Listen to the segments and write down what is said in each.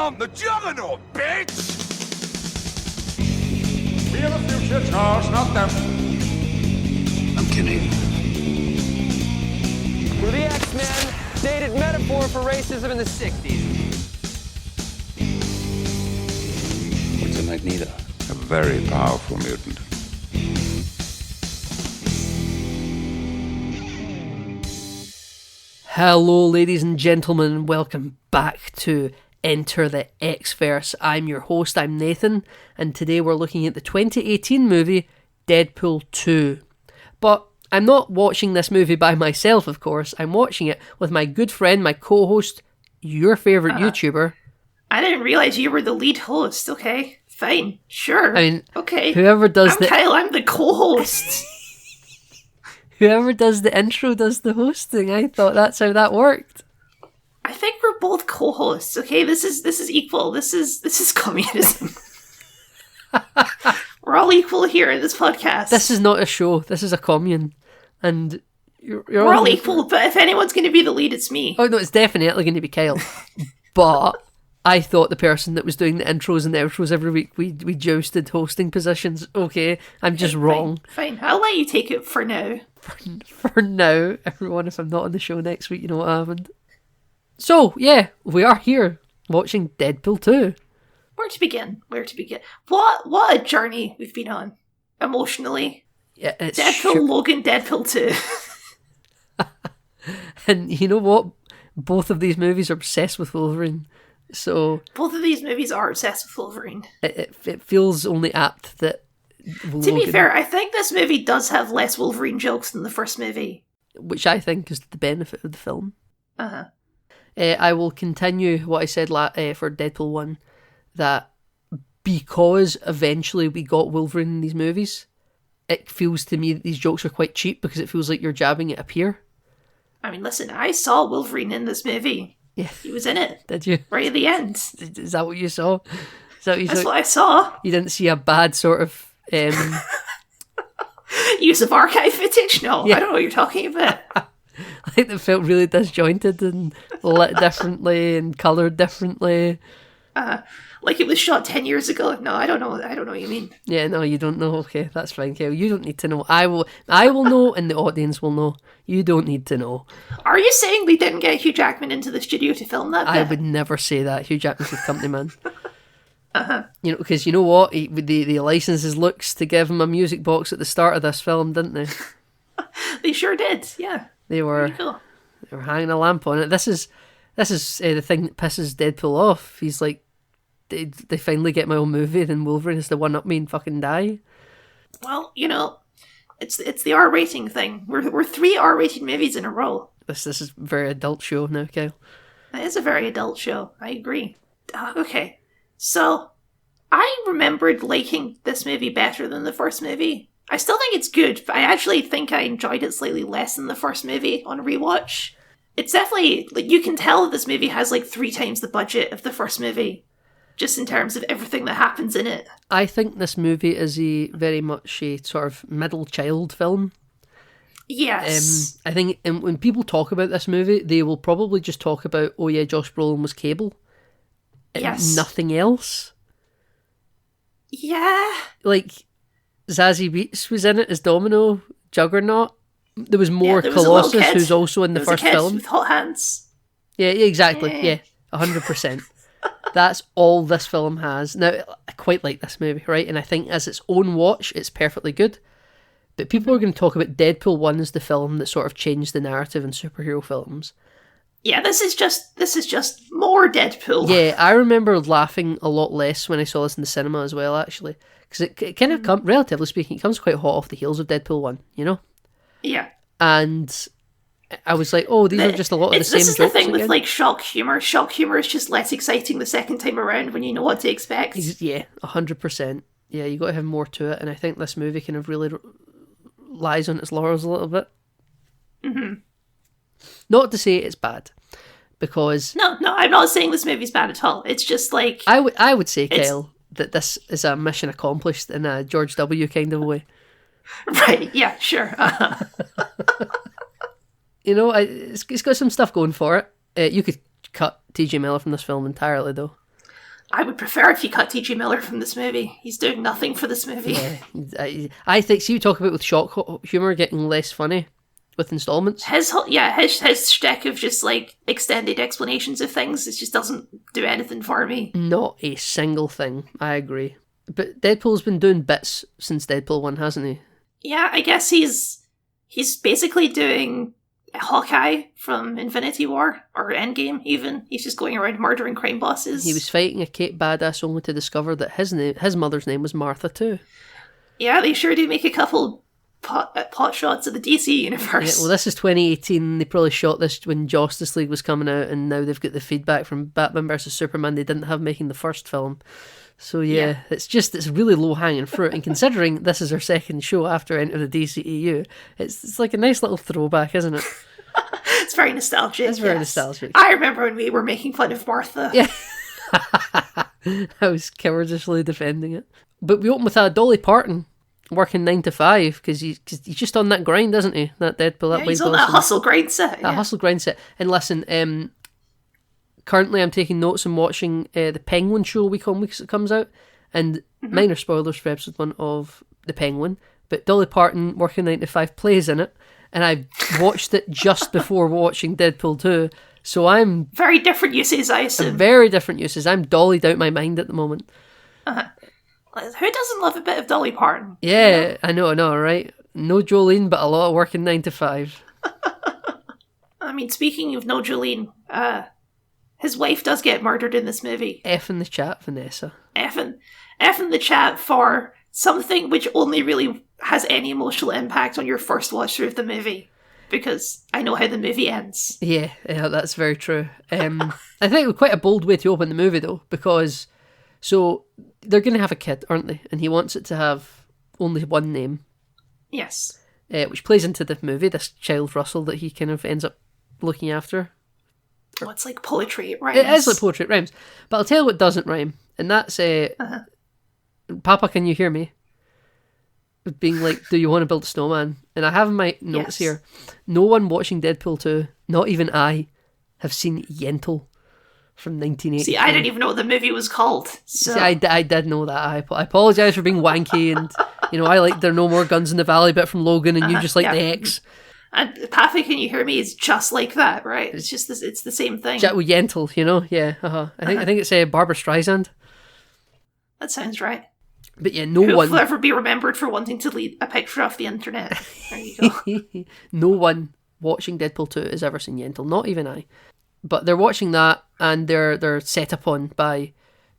I'm the juggernaut, bitch! We are the future, Charles, not them. I'm kidding. We're the X-Men, dated metaphor for racism in the 60s. What's a Magneto? A very powerful mutant. Hello, ladies and gentlemen, welcome back to Enter the X-Verse. I'm your host, I'm Nathan, and today we're looking at the 2018 movie Deadpool 2. But I'm not watching this movie by myself, of course. I'm watching it with my good friend, my co-host, your favourite YouTuber. I didn't realise you were the lead host. Okay, fine, sure. I mean, okay. Whoever does I'm Kyle, I'm the co-host. Whoever does the intro does the hosting. I thought that's how that worked. I think we're both co-hosts. Okay, this is equal. This is communism. We're all equal here in this podcast. This is not a show. This is a commune, and we're all equal. But if anyone's going to be the lead, it's me. Oh no, it's definitely going to be Kyle. But I thought the person that was doing the intros and the outros every week, we jousted hosting positions. Okay, I'm just wrong. Fine, I'll let you take it for now. For now, everyone, if I'm not on the show next week, you know what happened. So, yeah, we are here watching Deadpool 2. Where to begin? What a journey we've been on, emotionally. Yeah, it's Deadpool, Logan, Deadpool 2. And you know what? Both of these movies are obsessed with Wolverine. So both of these movies are obsessed with Wolverine. It feels only apt that Logan, to be fair, I think this movie does have less Wolverine jokes than the first movie. Which I think is the benefit of the film. Uh-huh. I will continue what I said for Deadpool 1, that because eventually we got Wolverine in these movies, it feels to me that these jokes are quite cheap because it feels like you're jabbing at a peer. I mean, listen, I saw Wolverine in this movie. Yeah. He was in it. Did you? Right at the end. Is that what you saw? That's what I saw. You didn't see a bad sort of... use of archive footage? No, yeah. I don't know what you're talking about. Like it felt really disjointed and lit differently and coloured differently. Like it was shot 10 years ago. No, I don't know what you mean. Yeah, no, you don't know. Okay, that's fine, Kyle. You don't need to know. I will know and the audience will know. You don't need to know. Are you saying they didn't get Hugh Jackman into the studio to film that bit? I would never say that. Hugh Jackman's his company man. You know, because you know what? They licensed his looks to give him a music box at the start of this film, didn't they? They sure did, yeah. They were hanging a lamp on it. This is the thing that pisses Deadpool off. He's like, they finally get my own movie, then Wolverine is the one up me and fucking die. Well, you know, it's the R rating thing. We're 3 R rated movies in a row. This is a very adult show now, Kyle. It is a very adult show. I agree. Okay, so I remembered liking this movie better than the first movie. I still think it's good, but I actually think I enjoyed it slightly less than the first movie on a rewatch. It's definitely, like, you can tell that this movie has like 3 times the budget of the first movie, just in terms of everything that happens in it. I think this movie is very much a sort of middle child film. Yes. I think when people talk about this movie, they will probably just talk about, oh yeah, Josh Brolin was Cable. Yes. Nothing else. Yeah. Like, Zazie Beetz was in it as Domino, Juggernaut. There was more Colossus, who's also in the first film. With hot hands. Yeah, exactly. Yeah, 100%. That's all this film has. Now, I quite like this movie, right? And I think as its own watch, it's perfectly good. But people are going to talk about Deadpool 1 as the film that sort of changed the narrative in superhero films. Yeah, this is just more Deadpool. Yeah, I remember laughing a lot less when I saw this in the cinema as well, actually. Because it kind of, relatively speaking, it comes quite hot off the heels of Deadpool 1, you know? Yeah. And I was like, oh, these are just a lot of the same jokes. This is the thing with, like, shock humour. Shock humour is just less exciting the second time around when you know what to expect. Yeah, 100%. Yeah, you got to have more to it, and I think this movie kind of really lies on its laurels a little bit. Mm-hmm. Not to say it's bad, because... No, I'm not saying this movie's bad at all. It's just like... I would say, Kyle, that this is a mission accomplished in a George W. kind of way. Right, yeah, sure. You know, it's got some stuff going for it. You could cut TJ Miller from this film entirely, though. I would prefer if you cut T.J. Miller from this movie. He's doing nothing for this movie. Yeah, I think, see, you talk about with shock humour getting less funny with installments. His shtick of just like extended explanations of things, it just doesn't do anything for me. Not a single thing, I agree. But Deadpool's been doing bits since Deadpool 1, hasn't he? Yeah, I guess he's basically doing Hawkeye from Infinity War, or Endgame even. He's just going around murdering crime bosses. He was fighting a Cape Badass only to discover that his mother's name was Martha too. Yeah, they sure do make a couple pot shots of the DC universe. Yeah, well, this is 2018. They probably shot this when Justice League was coming out, and now they've got the feedback from Batman vs Superman they didn't have making the first film. So yeah. It's really low hanging fruit. And considering this is our second show after Enter the DCEU, it's like a nice little throwback, isn't it? It's very nostalgic. It's very nostalgic. I remember when we were making fun of Martha. Yeah. I was cowardice defending it. But we open with Dolly Parton working 9 to 5 because he's just on that grind, isn't he? That Deadpool, that he's on that hustle grind set. That hustle grind set. And listen, currently I'm taking notes and watching the Penguin show week on week as it comes out, and minor spoilers for episode 1 of the Penguin, but Dolly Parton working 9 to 5 plays in it, and I watched it just before watching Deadpool 2, so I'm... Very different uses, I assume. Very different uses. I'm dollied out my mind at the moment. Who doesn't love a bit of Dolly Parton? Yeah, I know, right? No Jolene, but a lot of working 9 to 5. I mean, speaking of no Jolene, his wife does get murdered in this movie. F in the chat, Vanessa. F in the chat for something which only really has any emotional impact on your first watch through of the movie. Because I know how the movie ends. Yeah, that's very true. I think it was quite a bold way to open the movie, though, because... So, they're going to have a kid, aren't they? And he wants it to have only one name. Yes. Which plays into the movie, this child Russell that he kind of ends up looking after. Oh, it's like poetry, it rhymes. It is like poetry, it rhymes. But I'll tell you what doesn't rhyme. And that's, Papa, can you hear me? Being like, do you want to build a snowman? And I have in my notes here, no one watching Deadpool 2, not even I, have seen Yentl from 1980. See, I didn't even know what the movie was called. So. See, I did know that. I apologise for being wanky, and I like There Are No More Guns in the Valley bit from Logan, and you just like the X. And Papa, Can You Hear Me is just like that, right? It's just it's the same thing. With Yentl, yeah. I think it's Barbara Streisand. That sounds right. But yeah, Who will ever be remembered for wanting to leave a picture off the internet. There you go. No one watching Deadpool 2 has ever seen Yentl, not even I. But they're watching that, and they're set upon by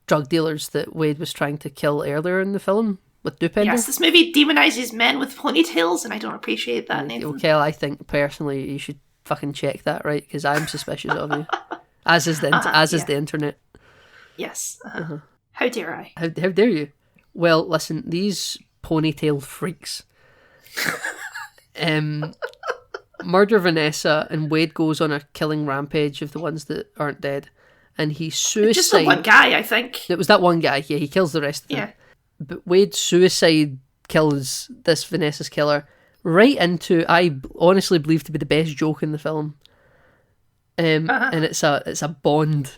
drug dealers that Wade was trying to kill earlier in the film with Doopender. Yes, this movie demonizes men with ponytails, and I don't appreciate that, Nathan. Okay, I think personally you should fucking check that, right? Because I'm suspicious of you. As is the internet. Yes. How dare I? How dare you? Well, listen, these ponytail freaks murder Vanessa, and Wade goes on a killing rampage of the ones that aren't dead, and he suicide. Just the one guy, I think. It was that one guy. Yeah, he kills the rest of them. Yeah. But Wade's suicide kills this Vanessa's killer right into, I honestly believe to be the best joke in the film. And it's a Bond,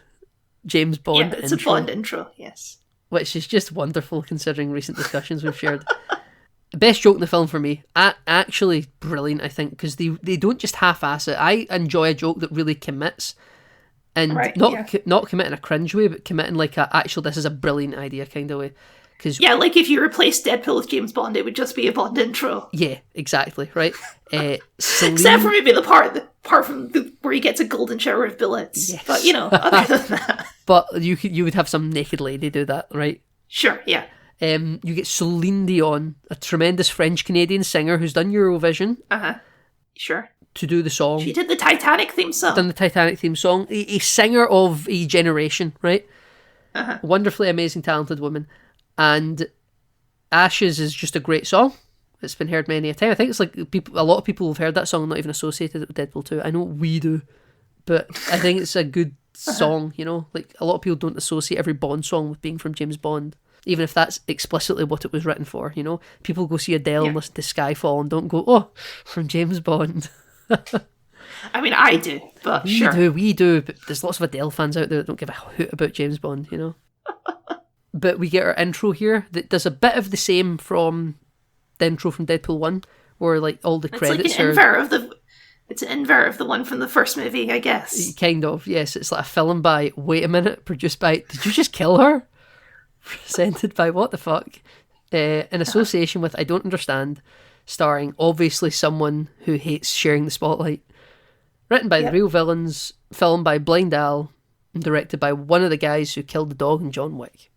James Bond intro. Yeah, it's a Bond intro, yes. Which is just wonderful considering recent discussions we've shared. Best joke in the film for me. Actually brilliant, I think, because they don't just half-ass it. I enjoy a joke that really commits. And not commit in a cringe way, but commit in like actually this is a brilliant idea kind of way. Yeah, like if you replace Deadpool with James Bond, it would just be a Bond intro. Yeah, exactly, right? Except for maybe the part from where he gets a golden shower of bullets. Yes. But, other than that. But you would have some naked lady do that, right? Sure, yeah. You get Celine Dion, a tremendous French-Canadian singer who's done Eurovision. Sure. To do the song. She did the Titanic theme song. Done the Titanic theme song. A singer of a generation, right? Wonderfully amazing, talented woman. And Ashes is just a great song. It's been heard many a time. I think it's like a lot of people have heard that song, not even associated it with Deadpool 2. I know we do, but I think it's a good song, Like, a lot of people don't associate every Bond song with being from James Bond, even if that's explicitly what it was written for, People go see Adele and listen to Skyfall and don't go, oh, from James Bond. I mean, I do, but we do, but there's lots of Adele fans out there that don't give a hoot about James Bond, but we get our intro here that does a bit of the same from the intro from Deadpool 1, where like all the credits it's like it's an invert of the one from the first movie, I guess. Kind of, yes. It's like a film by, wait a minute, produced by, did you just kill her? Presented by, what the fuck? In association with I Don't Understand, starring obviously someone who hates sharing the spotlight. Written by the real villains, filmed by Blind Al, and directed by one of the guys who killed the dog in John Wick.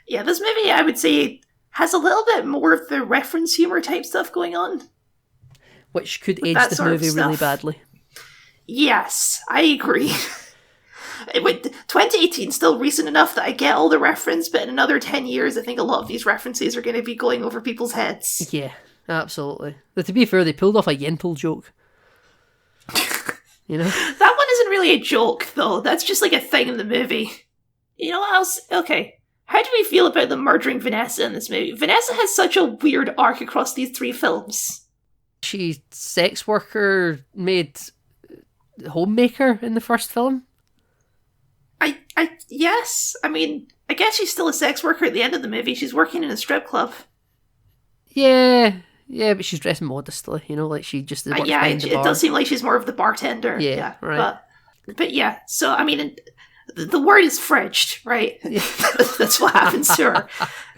Yeah, this movie, I would say, has a little bit more of the reference humor type stuff going on. Which could age the movie really badly. Yes, I agree. 2018 is still recent enough that I get all the reference, but in another 10 years, I think a lot of these references are going to be going over people's heads. Yeah, absolutely. But to be fair, they pulled off a Yentl joke. You know? That one isn't really a joke, though. That's just like a thing in the movie. You know what else? Okay. How do we feel about them murdering Vanessa in this movie? Vanessa has such a weird arc across these 3 films. She sex worker made homemaker in the first film. Yes. I mean, I guess she's still a sex worker at the end of the movie. She's working in a strip club. Yeah, but she's dressed modestly, you know, like she just works behind the bar. It does seem like she's more of the bartender. Yeah, right. But yeah, so I mean, the word is fridged, right? Yeah. That's what happens to her.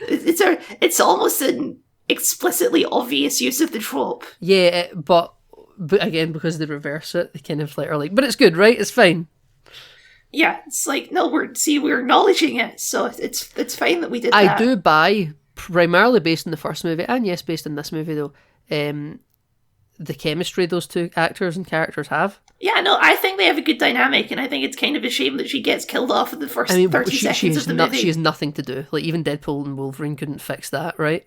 It's almost an explicitly obvious use of the trope. Yeah, but again, because they reverse it, they kind of are like, but it's good, right? It's fine. Yeah, it's like, no, we're acknowledging it, so it's fine that we did that. I do buy, primarily based on the first movie, and yes, based on this movie though, the chemistry those 2 actors and characters have. Yeah, no, I think they have a good dynamic, and I think it's kind of a shame that she gets killed off in the first 30 seconds of the movie. She has nothing to do. Like, even Deadpool and Wolverine couldn't fix that, right?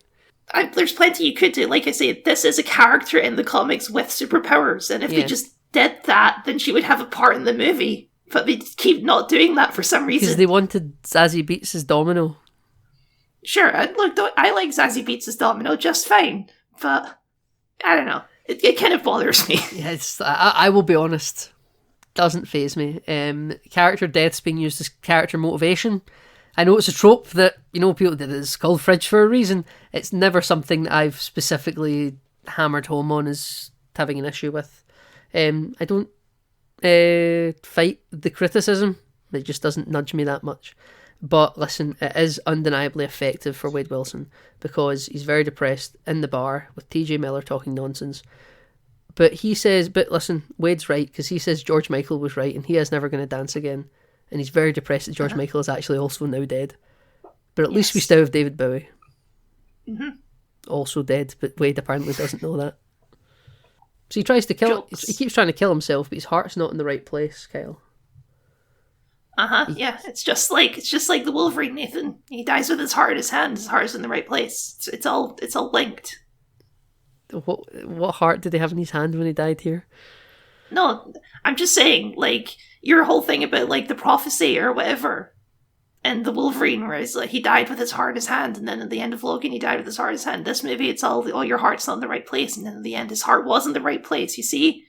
There's plenty you could do. Like I say, this is a character in the comics with superpowers, and if they just did that, then she would have a part in the movie. But they keep not doing that for some reason. Because they wanted Zazie Beetz' Domino. Sure, look, I like Zazie Beetz' Domino just fine, but I don't know. It kind of bothers me. Yeah, I will be honest. Doesn't faze me. Character death's being used as character motivation. I know it's a trope that, you know, people did. It's called Fridge for a reason. It's never something that I've specifically hammered home on as having an issue with. I don't fight the criticism. It just doesn't nudge me that much. But listen, it is undeniably effective for Wade Wilson because he's very depressed in the bar with TJ Miller talking nonsense. But he says, but listen, Wade's right because he says George Michael was right and he is never going to dance again. And he's very depressed that George Michael is actually also now dead. But at least we still have David Bowie. Mm-hmm. Also dead, but Wade apparently doesn't know that. So he tries to kill. He keeps trying to kill himself, but his heart's not in the right place, Kyle. Yeah, it's just like the Wolverine, Nathan. He dies with his heart in his hand. His heart's in the right place. It's all linked. What heart did he have in his hand when he died here? No, I'm just saying, like, your whole thing about like the prophecy or whatever, and the Wolverine, where it's like he died with his heart in his hand, and then at the end of Logan, he died with his heart in his hand. This movie, it's all your heart's not in the right place, and then at the end, his heart was in the right place. You see,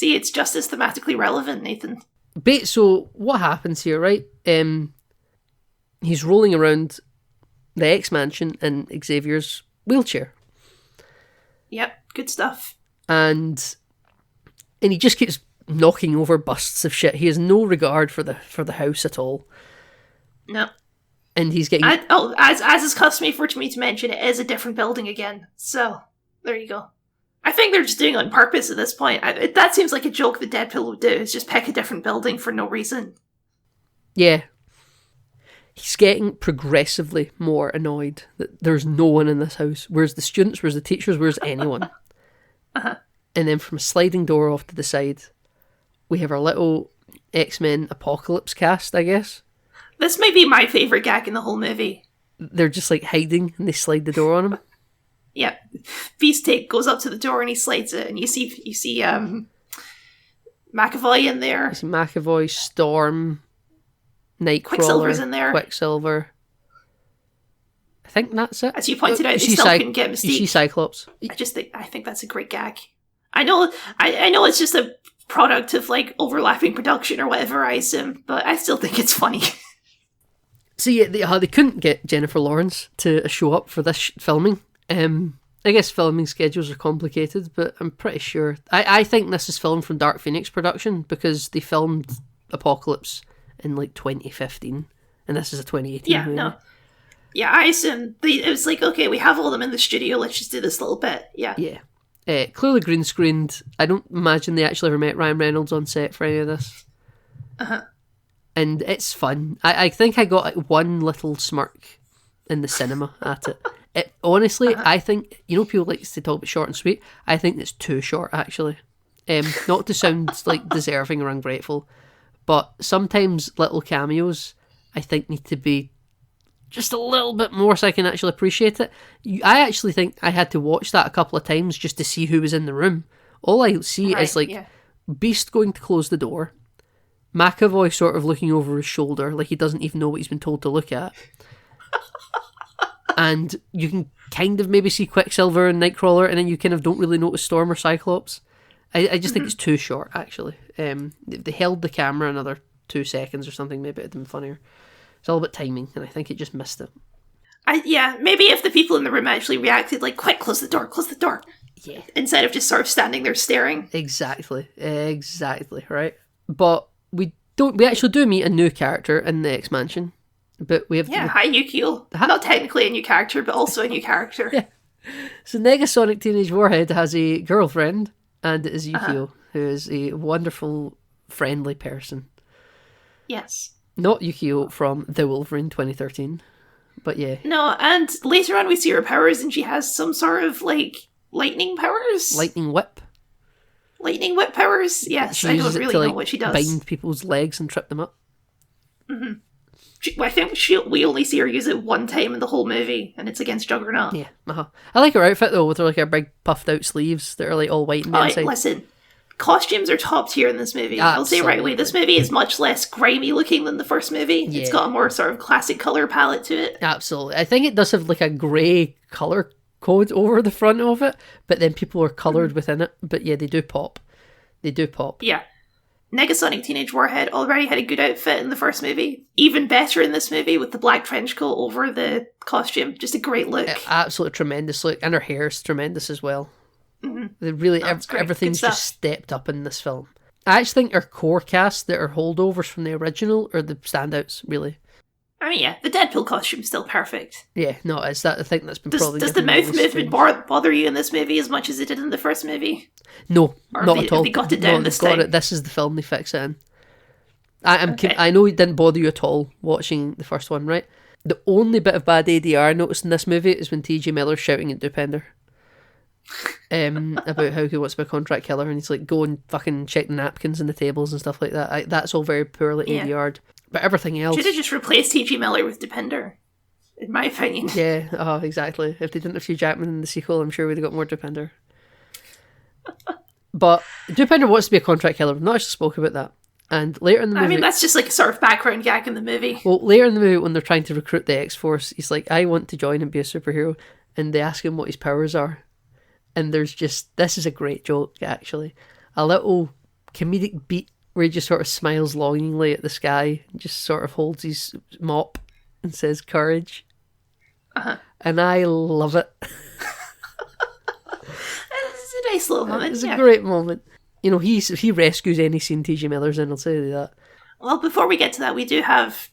it's just as thematically relevant, Nathan. So what happens here, right? He's rolling around the X-Mansion in Xavier's wheelchair. Yep, good stuff. And he just keeps knocking over busts of shit. He has no regard for the house at all. No. And he's getting... as is customary for me to mention, it is a different building again. So, there you go. I think they're just doing it on purpose at this point. That seems like a joke that Deadpool would do, is just pick a different building for no reason. Yeah. He's getting progressively more annoyed that there's no one in this house. Where's the students? Where's the teachers? Where's anyone? And then from a sliding door off to the side, we have our little X-Men Apocalypse cast, I guess. This might be my favourite gag in the whole movie. They're just like hiding and they slide the door on him. Yeah. Beefsteak goes up to the door and he slides it, and you see McAvoy in there. You see McAvoy, Storm, Nightcrawler, Quicksilver's in there. Quicksilver. I think that's it. As you pointed out, they still couldn't get Mystique. You see Cyclops. I think that's a great gag. I know it's just a product of like overlapping production or whatever, I assume, but I still think it's funny. See, they couldn't get Jennifer Lawrence to show up for this filming. I guess filming schedules are complicated, but I'm pretty sure. I think this is filmed from Dark Phoenix production because they filmed Apocalypse in like 2015, and this is a 2018 movie. No. Yeah, I assume it was like, okay, we have all of them in the studio, let's just do this little bit. Yeah. Yeah. Clearly green screened. I don't imagine they actually ever met Ryan Reynolds on set for any of this. And it's fun. I think I got like one little smirk in the cinema at it. Honestly, I think, people like to talk about short and sweet. I think it's too short, actually. Not to sound like deserving or ungrateful, but sometimes little cameos, I think, need to be just a little bit more so I can actually appreciate it. I actually think I had to watch that a couple of times just to see who was in the room. All I see is Beast going to close the door, McAvoy sort of looking over his shoulder like he doesn't even know what he's been told to look at. And you can kind of maybe see Quicksilver and Nightcrawler, and then you kind of don't really notice Storm or Cyclops. I just think it's too short, actually. If they held the camera another 2 seconds or something, maybe it'd been funnier. It's all about timing, and I think it just missed it. Maybe if the people in the room actually reacted like, quick, close the door. Yeah. Instead of just sort of standing there staring. Exactly, right? But we actually do meet a new character in the X-Mansion. But we have hi Yukio. Not technically a new character, but also a new character. Yeah. So Negasonic Teenage Warhead has a girlfriend, and it is Yukio, who is a wonderful, friendly person. Yes. Not Yukio from The Wolverine 2013, but yeah. No, and later on we see her powers, and she has some sort of like lightning powers. Lightning whip. Lightning whip powers. Yes, she I don't uses really it to, know what she does. Bind people's legs and trip them up. Mm-hmm. I think we only see her use it one time in the whole movie, and it's against Juggernaut. Yeah, I like her outfit though, with her like her big puffed out sleeves that are like all white on the inside. Listen, costumes are top tier in this movie. Absolutely. I'll say right away, this movie is much less grimy looking than the first movie. Yeah. It's got a more sort of classic colour palette to it. Absolutely. I think it does have like a grey colour code over the front of it, but then people are coloured within it. But yeah, they do pop. Yeah. Negasonic Teenage Warhead already had a good outfit in the first movie. Even better in this movie with the black trench coat over the costume. Just a great look. Absolutely tremendous look. And her hair's tremendous as well. Mm-hmm. They really, everything's just stepped up in this film. I actually think our core cast that are holdovers from the original are the standouts, really. I mean, yeah, the Deadpool costume's still perfect. Yeah, no, it's that. I think that's been probably. Does the mouth movement bother you in this movie as much as it did in the first movie? No, not at all. They got it down this time. This is the film they fix it in. I know it didn't bother you at all watching the first one, right? The only bit of bad ADR I noticed in this movie is when T.J. Miller's shouting at Dupender. About how he wants to be a contract killer, and he's like, go and fucking check the napkins and the tables and stuff like that. That's all very poorly ADR'd. But everything else... Should have just replaced T.J. Miller with Dupender, in my opinion. Yeah, exactly. If they didn't have Hugh Jackman in the sequel, I'm sure we'd have got more Dupender. But Dupender wants to be a contract killer. We've not actually spoke about that. And later in the movie... I mean, that's just like a sort of background gag in the movie. Well, later in the movie, when they're trying to recruit the X-Force, he's like, I want to join and be a superhero. And they ask him what his powers are. And there's just... This is a great joke, actually. A little comedic beat where he just sort of smiles longingly at the sky and just sort of holds his mop and says, courage. And I love it. It's a nice little moment. It's a great moment. You know, he rescues any scene T.J. Miller's in, I'll say that. Well, before we get to that, we do have...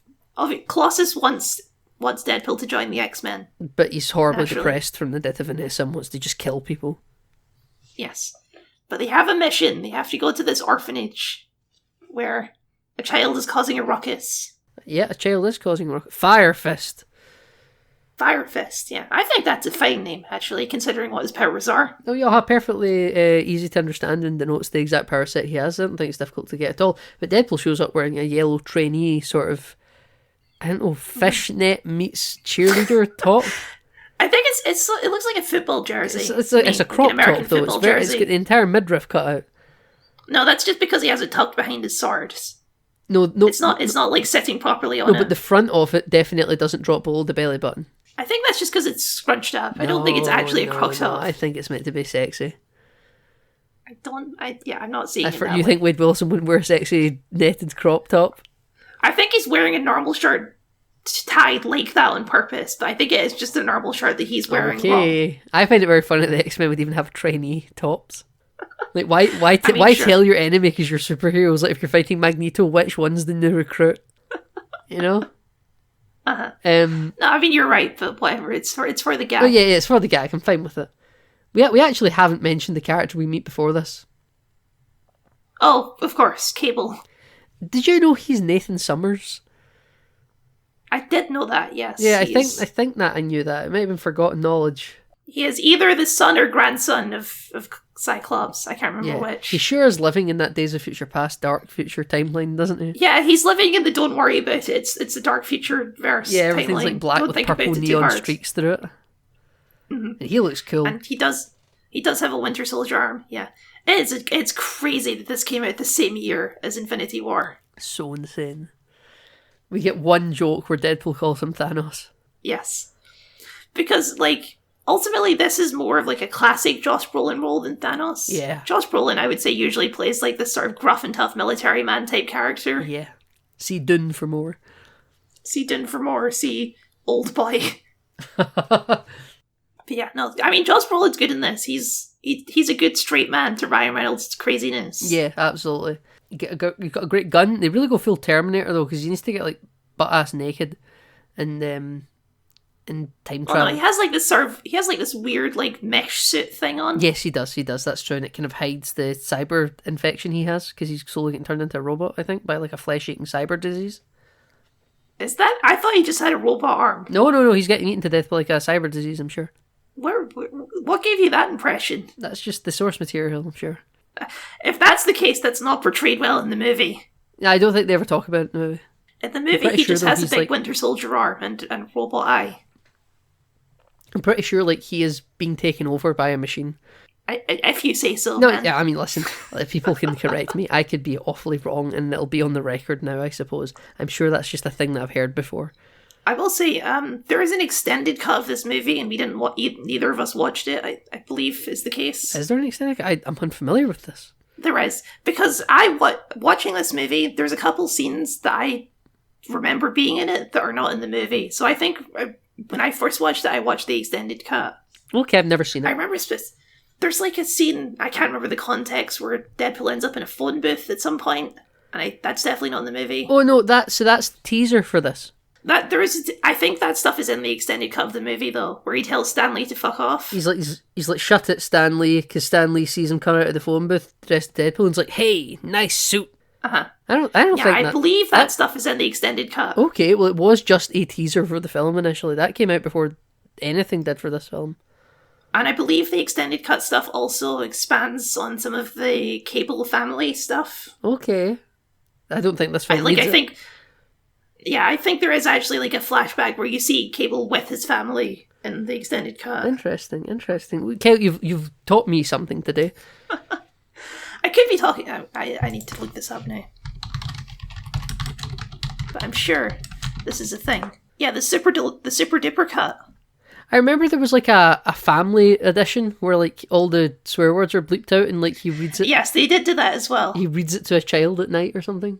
Colossus wants Deadpool to join the X-Men. But he's horribly depressed from the death of Vanessa and wants to just kill people. Yes. But they have a mission. They have to go to this orphanage where a child is causing a ruckus. Yeah, a child is causing a ruckus. Fire Fist, yeah. I think that's a fine name, actually, considering what his powers are. Oh, yeah, perfectly easy to understand and denotes the exact power set he has. I don't think it's difficult to get at all. But Deadpool shows up wearing a yellow trainee sort of, I don't know, fishnet meets cheerleader top. I think it looks like a football jersey. It's a crop top, though. It's got the entire midriff cut out. No, that's just because he has it tucked behind his sword. No, it's not like sitting properly on it. No, but the front of it definitely doesn't drop below the belly button. I think that's just because it's scrunched up. I don't think it's actually a crop top. I think it's meant to be sexy. I'm not seeing it that You way. think Wade Wilson wouldn't wear a sexy netted crop top? I think he's wearing a normal shirt tied like that on purpose, but I think it is just a normal shirt that he's wearing. Okay, I find it very funny that the X-Men would even have trainee tops. Like, why Sure. tell your enemy because you're superheroes? Like, if you're fighting Magneto, which one's the new recruit? You know. No, I mean you're right, but whatever. It's for the gag. Oh yeah, it's for the gag. I'm fine with it. We actually haven't mentioned the character we meet before this. Oh, of course, Cable. Did you know he's Nathan Summers? I did know that. Yes. Yeah, I think that I knew that. It might have been forgotten knowledge. He is either the son or grandson of Cyclops. I can't remember Yeah, which. he sure is living in that Days of Future Past dark future timeline, doesn't he? Yeah, he's living in the Don't Worry About It. It's a dark future verse. Yeah, everything's timeline. like black Don't with think purple about it too neon hard. streaks through it. And he looks cool. And he does have a Winter Soldier arm. Yeah, it's crazy that this came out the same year as Infinity War. So insane. We get one joke where Deadpool calls him Thanos. Yes, because like ultimately this is more of like a classic Josh Brolin role than Thanos. Yeah. Josh Brolin, I would say, usually plays like this sort of gruff and tough military man type character. Yeah. See Dune for more. See Dune for more. See Old Boy. But yeah, no, I mean Josh Brolin's good in this. He's a good straight man to Ryan Reynolds' craziness. Yeah, absolutely. You've got a great gun. They really go full Terminator though, because he needs to get like butt ass naked, and time Well, travel. no, he has like this weird like mesh suit thing on. Yes, he does. That's true, and it kind of hides the cyber infection he has because he's slowly getting turned into a robot. I think by like a flesh-eating cyber disease. Is that? I thought he just had a robot arm. No. He's getting eaten to death by like a cyber disease. I'm sure. What gave you that impression? That's just the source material. I'm sure. If that's the case, that's not portrayed well in the movie. Yeah, I don't think they ever talk about it in the movie. In the movie, pretty he sure just though has a he's, big like- Winter Soldier arm and robot eye. I'm pretty sure like he is being taken over by a machine. If you say so. No, man. yeah, I mean, listen, if people can correct me, I could be awfully wrong, and it'll be on the record now, I suppose. I'm sure that's just a thing that I've heard before. I will say, there is an extended cut of this movie, and we didn't. Neither of us watched it. I believe is the case. Is there an extent? I'm unfamiliar with this. There is, because watching this movie, there's a couple scenes that I remember being in it that are not in the movie. So I think when I first watched it, I watched the extended cut. Okay, I've never seen I it. remember there's like a scene, I can't remember the context, where Deadpool ends up in a phone booth at some point, and that's definitely not in the movie. Oh no, that's the teaser for this. I think that stuff is in the extended cut of the movie though, where he tells Stanley to fuck off. He's like shut it, Stanley, because Stanley sees him come out of the phone booth dressed as Deadpool, and he's like, "Hey, nice suit." Uh-huh. I don't Yeah, think I that. believe that stuff is in the extended cut. Okay, well, it was just a teaser for the film initially. That came out before anything did for this film. And I believe the extended cut stuff also expands on some of the Cable family stuff. Okay, I don't think this film needs it. I think there is actually like a flashback where you see Cable with his family in the extended cut. Interesting. Kate, you've taught me something today. I could be talking. I need to look this up now, but I'm sure this is a thing. Yeah, the Super Dipper cut. I remember there was like a family edition where like all the swear words are bleeped out and like he reads it. Yes, they did do that as well. He reads it to a child at night or something.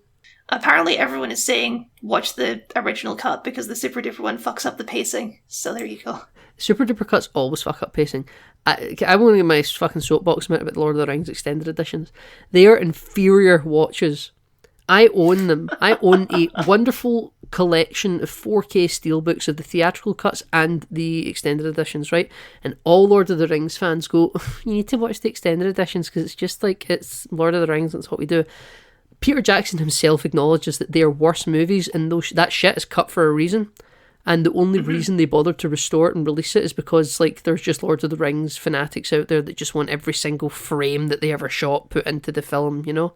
Apparently, everyone is saying watch the original cut because the Super Dipper one fucks up the pacing. So there you go. Super Duper cuts always fuck up pacing. I won't get my fucking soapbox about the Lord of the Rings extended editions. They are inferior watches. I own them. I own a wonderful collection of 4K steelbooks of the theatrical cuts and the extended editions, right? And all Lord of the Rings fans go, you need to watch the extended editions because it's just like, it's Lord of the Rings, that's what we do. Peter Jackson himself acknowledges that they are worse movies and that shit is cut for a reason. And the only reason they bothered to restore it and release it is because like there's just Lord of the Rings fanatics out there that just want every single frame that they ever shot put into the film, you know?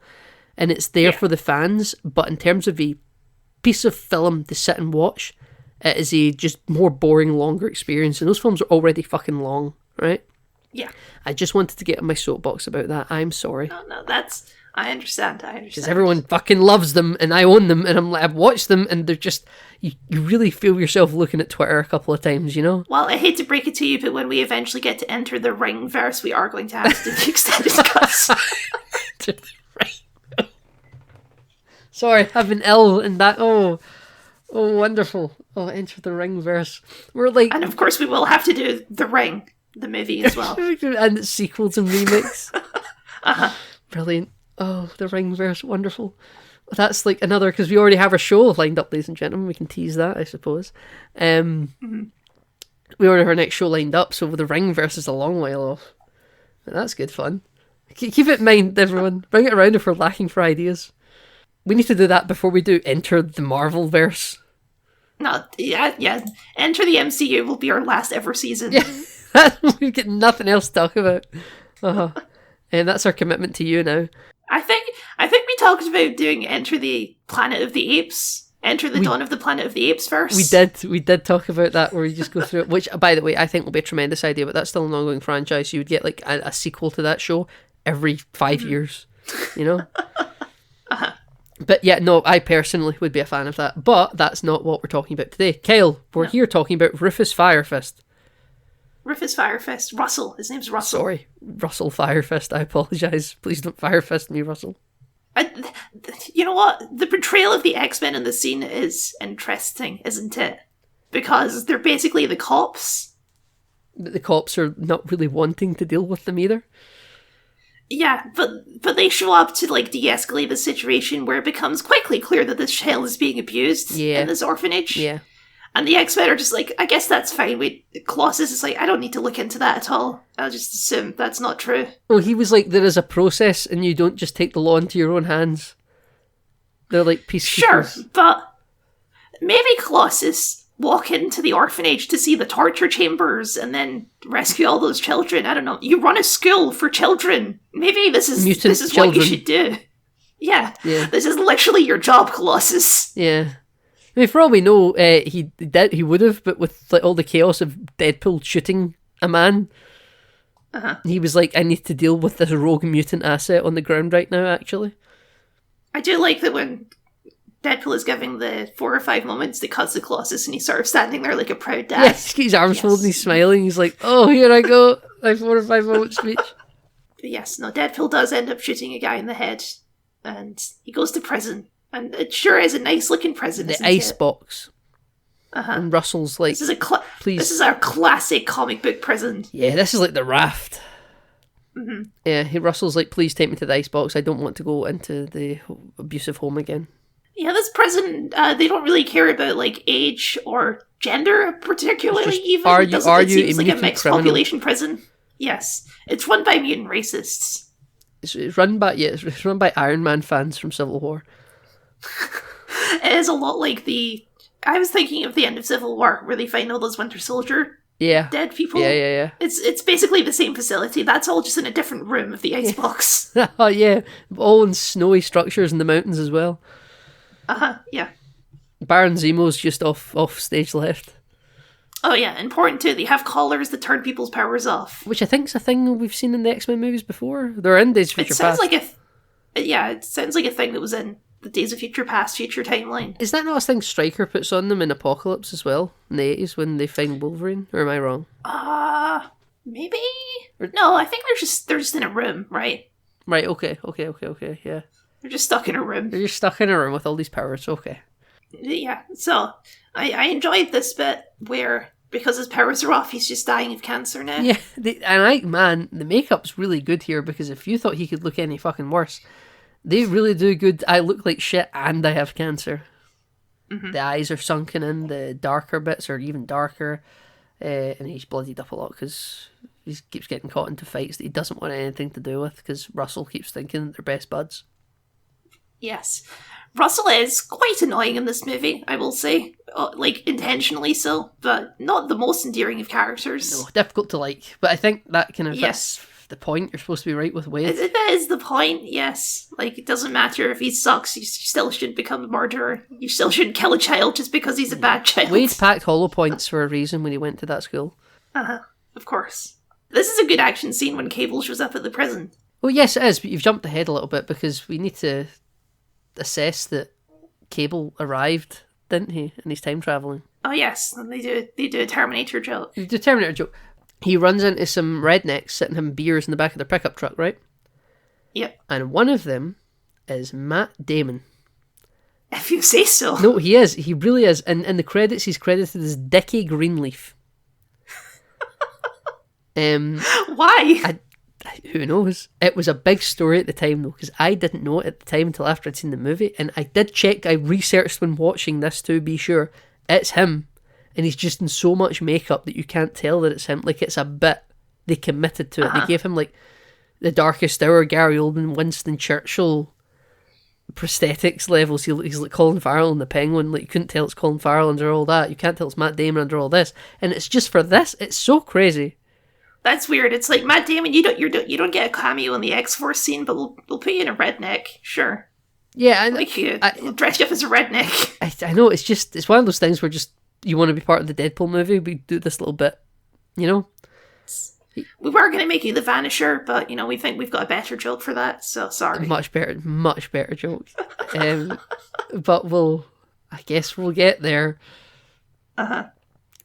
And it's there for the fans, but in terms of a piece of film to sit and watch, it is a just more boring, longer experience. And those films are already fucking long, right? Yeah. I just wanted to get on my soapbox about that. I'm sorry. No, I understand. Because everyone fucking loves them and I own them and I've watched them and they're just, you really feel yourself looking at Twitter a couple of times, you know? Well, I hate to break it to you, but when we eventually get to enter the Ring verse, we are going to have to do the extended cuts. Sorry, I've been ill and that, Oh, wonderful. Oh, Enter the Ring verse. We're like... And of course we will have to do The Ring, the movie as well. and its sequels and remakes. Brilliant. Oh, the Ring verse, wonderful. That's like another, because we already have our show lined up, ladies and gentlemen. We can tease that, I suppose. We already have our next show lined up, so the Ring verse is a long while off. But that's good fun. Keep it in mind, everyone. Bring it around if we're lacking for ideas. We need to do that before we do Enter the Marvel verse. No, yeah. Enter the MCU will be our last ever season. Yeah, we've got nothing else to talk about. And that's our commitment to you now. I think we talked about doing Enter the Planet of the Apes. Enter the Dawn of the Planet of the Apes first. We did talk about that, where you just go through it, which, by the way, I think will be a tremendous idea, but that's still an ongoing franchise. You would get like a sequel to that show every 5 years, you know? But yeah, no, I personally would be a fan of that. But that's not what we're talking about today. Kyle, we're here talking about Rufus Firefist. Rufus Firefist. Russell. His name's Russell. Sorry, Russell Firefist. I apologise. Please don't Firefist me, Russell. You know what? The portrayal of the X-Men in the scene is interesting, isn't it? Because they're basically the cops. The cops are not really wanting to deal with them either. Yeah, but they show up to like de-escalate the situation where it becomes quickly clear that this child is being abused in this orphanage. Yeah. And the X-Men are just like, I guess that's fine. Colossus is like, I don't need to look into that at all. I'll just assume that's not true. Well, he was like, there is a process and you don't just take the law into your own hands. They're like peacekeepers. Sure, but maybe Colossus walk into the orphanage to see the torture chambers and then rescue all those children. I don't know. You run a school for children. Maybe this is what you should do. Yeah. This is literally your job, Colossus. Yeah. I mean, for all we know, he would have, but with like all the chaos of Deadpool shooting a man, he was like, I need to deal with this rogue mutant asset on the ground right now, actually. I do like that when Deadpool is giving the 4 or 5 moments that cuts the Colossus and he's sort of standing there like a proud dad. Yes, his arms folded and he's smiling. He's like, oh, here I go. My 4 or 5 moment speech. But yes, no, Deadpool does end up shooting a guy in the head and he goes to prison. And it sure is a nice looking prison, The ice box. And Russell's like, please. This is our classic comic book prison. Yeah, this is like the Raft. Yeah, Russell's like, please take me to the ice box. I don't want to go into the abusive home again. Yeah, this prison, they don't really care about like age or gender particularly. Even it seems like a mixed population prison. Yes, it's run by mutant racists. It's run by Iron Man fans from Civil War. It is a lot like I was thinking of the end of Civil War where they find all those Winter Soldier dead people. Yeah. It's basically the same facility. That's all just in a different room of the icebox. Oh yeah, all in snowy structures in the mountains as well. Yeah. Baron Zemo's just off stage left. Oh yeah, important too. They have collars that turn people's powers off. Which I think's a thing we've seen in the X-Men movies before. They're in Days of Future Past. It sounds like a thing that was in the Days of Future Past future timeline. Is that not a thing Stryker puts on them in Apocalypse as well, in the 80s when they find Wolverine? Or am I wrong? Maybe? No, I think they're just in a room, right? Right, okay, yeah. They're just stuck in a room. They're just stuck in a room with all these powers, okay. Yeah, so I enjoyed this bit where, because his powers are off, he's just dying of cancer now. Yeah, the makeup's really good here, because if you thought he could look any fucking worse, they really do good. I look like shit and I have cancer. The eyes are sunken in, the darker bits are even darker, and he's bloodied up a lot because he keeps getting caught into fights that he doesn't want anything to do with, because Russell keeps thinking that they're best buds. Yes. Russell is quite annoying in this movie, I will say. Like, intentionally so, but not the most endearing of characters. No, difficult to like, but I think that kind of that's the point. You're supposed to be right with Wade. That is the point, yes. Like, it doesn't matter if he sucks, you still shouldn't become a murderer. You still shouldn't kill a child just because he's a bad child. Wade packed hollow points for a reason when he went to that school. Of course. This is a good action scene when Cable shows up at the prison. Well, yes, it is, but you've jumped ahead a little bit because we need to assess that Cable arrived, didn't he, and he's time travelling. Oh yes, and they do a Terminator joke. They do a Terminator joke. He runs into some rednecks sitting having beers in the back of their pickup truck, right? Yep. And one of them is Matt Damon. If you say so. No, he is. He really is. And in the credits, he's credited as Dickie Greenleaf. Why? Who knows? It was a big story at the time, though, because I didn't know it at the time until after I'd seen the movie. And I did check, I researched when watching this to be sure. It's him. And he's just in so much makeup that you can't tell that it's him. Like, it's a bit. They committed to it. They gave him, like, the Darkest Hour, Gary Oldman, Winston Churchill prosthetics levels. He's like Colin Farrell in The Penguin. Like, you couldn't tell it's Colin Farrell under all that. You can't tell it's Matt Damon under all this. And it's just for this. It's so crazy. That's weird. It's like, Matt Damon, you don't get a cameo in the X-Force scene, but we'll put you in a redneck. Sure. Yeah, we'll dress you up as a redneck. I know, it's one of those things where just you want to be part of the Deadpool movie, we do this little bit, you know? We were going to make you the Vanisher, but, we think we've got a better joke for that, so sorry. Much better joke. But I guess we'll get there. Uh-huh.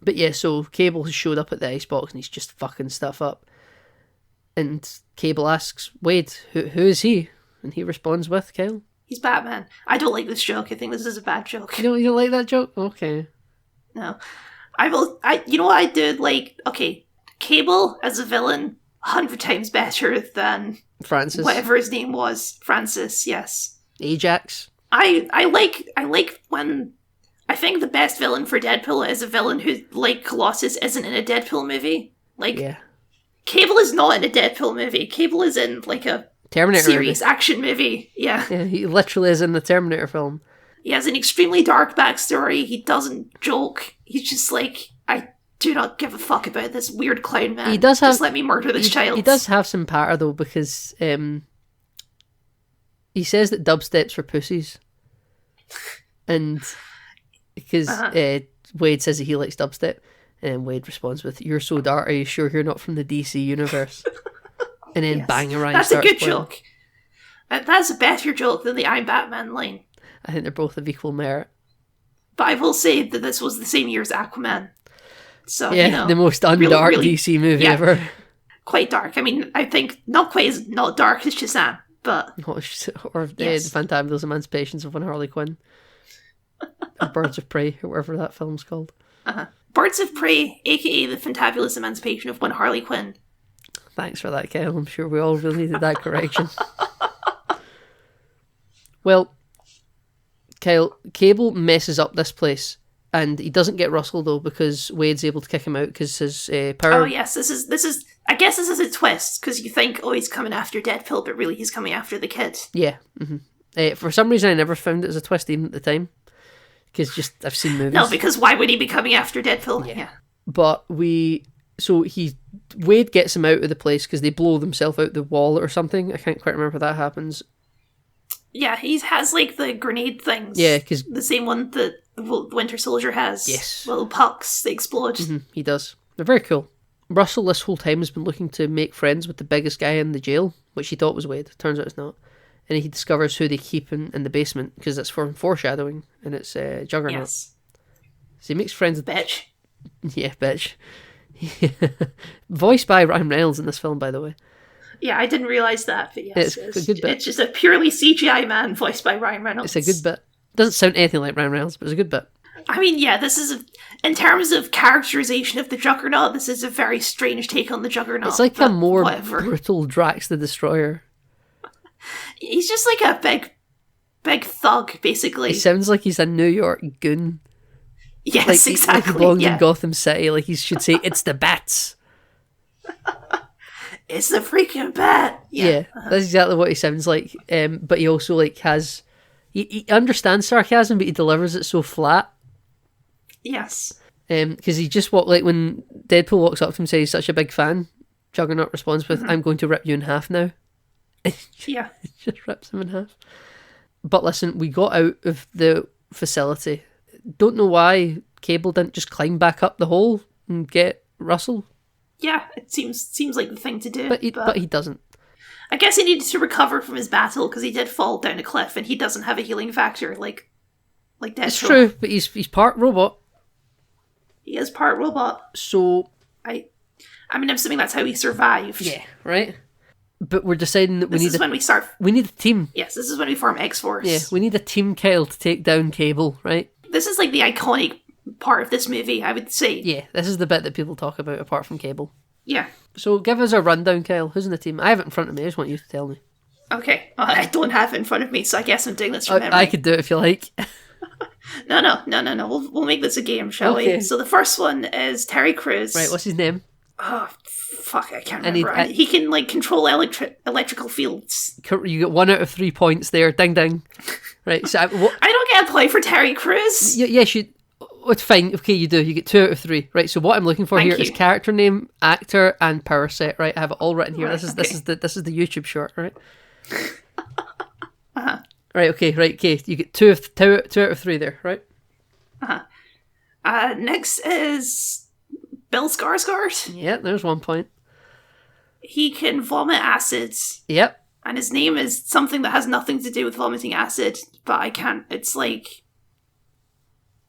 But yeah, so Cable has showed up at the icebox and he's just fucking stuff up. And Cable asks, Wade, who is he? And he responds with, Kyle? He's Batman. I don't like this joke. I think this is a bad joke. You don't like that joke? Okay. No. You know what I did? Like, okay, Cable as a villain, 100 times better than Francis. Whatever his name was. Francis, yes. Ajax. I like when... I think the best villain for Deadpool is a villain who, like Colossus, isn't in a Deadpool movie. Like, yeah. Cable is not in a Deadpool movie. Cable is in, like, a Terminator serious movie. Action movie. Yeah, he literally is in the Terminator film. He has an extremely dark backstory. He doesn't joke. He's just like, I do not give a fuck about this weird clown man. Just let me murder this child. He does have some power, though, because he says that dubstep's for pussies. And... Because Wade says that he likes dubstep, and Wade responds with, "You're so dark, are you sure you're not from the DC universe?" And then Bang Orion That's starts a good playing. joke. That's a better joke than the I'm Batman line. I think they're both of equal merit. But I will say that this was the same year as Aquaman. So, yeah, the most undark really, DC movie ever. Quite dark. I mean, I think not quite as not dark as Shazam, but... Or the Fantabulous Emancipations of One Harley Quinn. Or Birds of Prey, or whatever that film's called. Birds of Prey, aka The Fantabulous Emancipation of One Harley Quinn. Thanks for that, Kyle. I'm sure we all really needed that correction. Well, Kyle, Cable messes up this place, and he doesn't get Russell, though, because Wade's able to kick him out because his power... Oh, yes, this is... I guess this is a twist, because you think, he's coming after Deadpool, but really he's coming after the kid. Yeah. Mm-hmm. For some reason, I never found it as a twist, even at the time. Because I've seen movies. No, because why would he be coming after Deadpool? Yeah. But Wade gets him out of the place because they blow themselves out the wall or something. I can't quite remember if that happens. Yeah, he has like the grenade things. Yeah, because the same one that the Winter Soldier has. Yes. Little pucks, they explode. Mm-hmm, he does. They're very cool. Russell this whole time has been looking to make friends with the biggest guy in the jail, which he thought was Wade. Turns out it's not. And he discovers who they keep in the basement, because it's for foreshadowing, and it's Juggernaut. Yes. So he makes friends with... Bitch. Yeah, bitch. Voiced by Ryan Reynolds in this film, by the way. Yeah, I didn't realise that, but yes. It's a good bit. It's just a purely CGI man voiced by Ryan Reynolds. It's a good bit. Doesn't sound anything like Ryan Reynolds, but it's a good bit. I mean, yeah, this is... in terms of characterization of the Juggernaut, this is a very strange take on the Juggernaut. It's like a more brutal Drax the Destroyer. He's just like a big thug, basically. He sounds like he's a New York goon. Yes, exactly. Like he belongs in Gotham City. Like he should say, "It's the bats." It's the freaking bat. Yeah, that's exactly what he sounds like. But he also has. He understands sarcasm, but he delivers it so flat. Yes. Because he just when Deadpool walks up to him and says he's such a big fan, Juggernaut responds with, "I'm going to rip you in half now." Yeah. It just rips him in half. But listen, we got out of the facility. Don't know why Cable didn't just climb back up the hole and get Russell. Yeah, it seems like the thing to do. But he doesn't. I guess he needed to recover from his battle because he did fall down a cliff and he doesn't have a healing factor like Deadpool. It's true, but he's part robot. He is part robot. So I mean, I'm assuming that's how he survived. Yeah, right. but we're deciding that This is when we start. we need a team. Yes, this is when we form X-Force. Yeah, we need a team, Kyle, to take down Cable, right? This is like the iconic part of this movie, I would say. Yeah, this is the bit that people talk about apart from Cable. Yeah. So give us a rundown, Kyle. Who's in the team? I have it in front of me. I just want you to tell me. Okay. I don't have it in front of me, so I guess I'm doing this from memory. I could do it if you like. No. We'll make this a game, shall we? So the first one is Terry Crews. Right, what's his name? Oh, fuck, I can't remember. He can, like, control electrical fields. You get 1 out of 3 points there. Ding, ding. Right, so I don't get a point for Terry Crews. Yes, you... It's fine. Okay, you do. You get 2 out of 3. Right, so what I'm looking for here is character name, actor, and power set. Right, I have it all written here. Right, this is the YouTube short, right? Right, okay. You get 2 out of 3 there, right? Next is Bill Skarsgård. Yeah, there's 1 point. He can vomit acids. Yep. And his name is something that has nothing to do with vomiting acid, but I can't. It's like.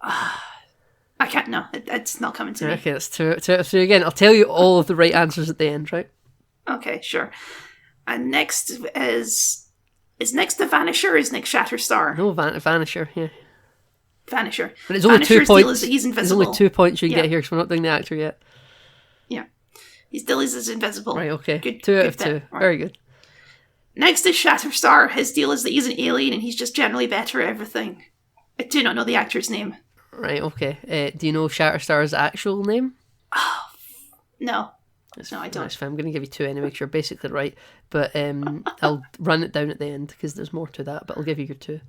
I can't. No, it's not coming to me. Okay, that's 2 out of 3 again. I'll tell you all of the right answers at the end, right? Okay, sure. And next is next to Vanisher or is next Shatterstar? No, Vanisher, yeah. Vanisher. But it's only Vanisher's 2 points. Deal is that he's invisible. There's only 2 points you can get here because we're not doing the actor yet. Yeah. His deal is invisible. Right, okay. Good, 2 out of 2. Right. Very good. Next is Shatterstar. His deal is that he's an alien and he's just generally better at everything. I do not know the actor's name. Right, okay. Do you know Shatterstar's actual name? No. No, I don't. That's fine. I'm going to give you 2 anyway because you're basically right. But I'll run it down at the end because there's more to that, but I'll give you your 2.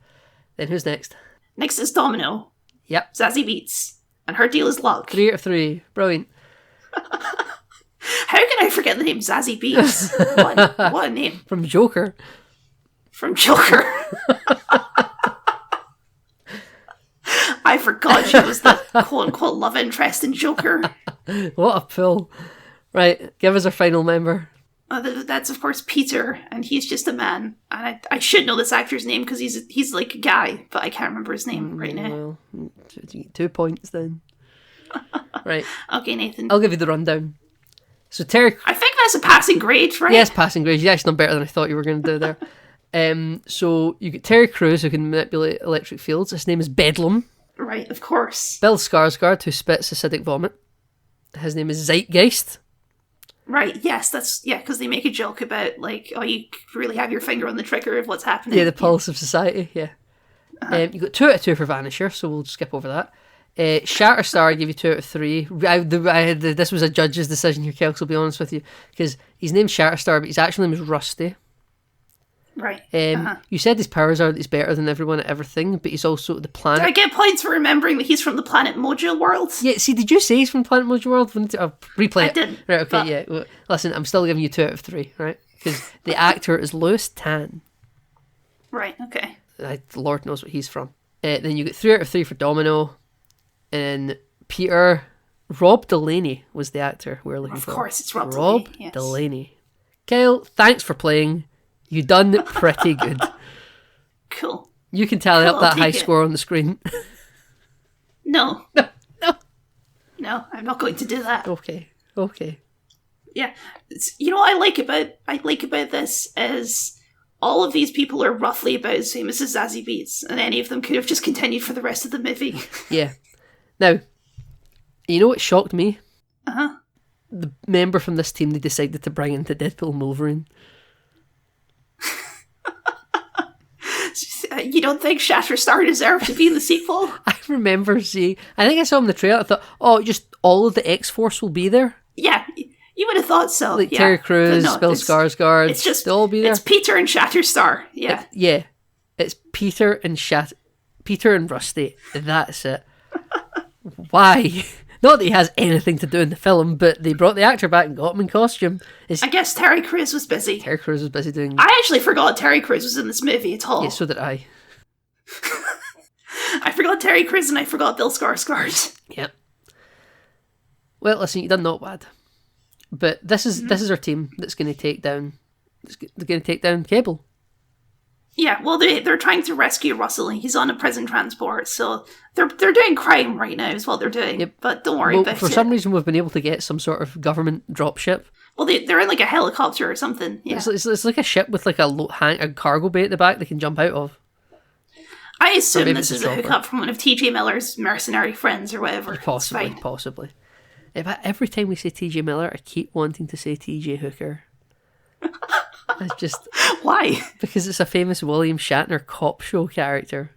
Then who's next? Next is Domino. Yep. Zazie Beetz. And her deal is luck. 3 out of 3. Brilliant. How can I forget the name Zazie Beetz? What a name. From Joker. From Joker. I forgot she was the quote-unquote love interest in Joker. What a pull. Right, give us our final member. That's, of course, Peter, and he's just a man. And I should know this actor's name because he's like a guy, but I can't remember his name right now. Well, 2 points then. Right. Okay, Nathan. I'll give you the rundown. So Terry... I think that's a passing grade, right? Yes, passing grade. You actually done better than I thought you were going to do there. So you get Terry Crews, who can manipulate electric fields. His name is Bedlam. Right, of course. Bill Skarsgård, who spits acidic vomit. His name is Zeitgeist. Right, yes, because they make a joke about, like, oh, you really have your finger on the trigger of what's happening. Yeah, the pulse of society, yeah. You got 2 out of 2 for Vanisher, so we'll skip over that. Shatterstar, I give you 2 out of 3. This was a judge's decision here, Kelks, I'll be honest with you, because his name's Shatterstar, but his actual name is Rusty. Right. You said his powers are that he's better than everyone at everything, but he's also the planet. Do I get points for remembering that he's from the planet Mojo World? Yeah, see, did you say he's from Planet Mojo World? I'll replay it. I didn't. Right, okay, yeah. Well, listen, I'm still giving you 2 out of 3, right? Because the actor is Louis Tan. Right, okay. Lord knows what he's from. Then you get 3 out of 3 for Domino. And Peter... Rob Delaney was the actor we were looking for. Of course, it's Rob Delaney. Yes. Delaney. Kyle, thanks for playing. You done pretty good. Cool. You can tally up I'll that take high it. score on the screen. No. No. No, I'm not going to do that. Okay. Yeah. You know what I like about this is all of these people are roughly about as famous as Zazie Beetz, and any of them could have just continued for the rest of the movie. Yeah. Now, you know what shocked me? Uh-huh. The member from this team they decided to bring into Deadpool and Wolverine. You don't think Shatterstar deserved to be in the sequel? I remember seeing... I think I saw him in the trailer. I thought, oh, just all of the X-Force will be there. Yeah, you would have thought so. Like yeah. Terry Crews, But no, Bill Skarsgård. It's just... They'll all be there. It's Peter and Shatterstar. Yeah. Yeah. It's Peter and Rusty. That's it. Why? Not that he has anything to do in the film, but they brought the actor back and got him in costume. I guess Terry Crews was busy. Terry Crews was busy doing... I actually forgot Terry Crews was in this movie at all. Yeah, so did I. I forgot Terry Crews and I forgot Bill Skarsgård. Yep. Well, listen, you done not bad. But this is our team that's going to take down... They're going to take down Cable. Yeah, well, they're trying to rescue Russell, and he's on a prison transport, so they're doing crime right now is what they're doing. Yep. But don't worry Well, about for it. some reason, we've been able to get some sort of government dropship. Well, they're in like a helicopter or something. Yeah. It's like a ship with like a cargo bay at the back they can jump out of. I assume maybe this it's is a a chopper. hookup from one of T.J. Miller's mercenary friends or whatever. Possibly, It's fine. possibly. Yeah, but every time we say T.J. Miller, I keep wanting to say T.J. Hooker. It's just Why? because it's a famous William Shatner cop show character.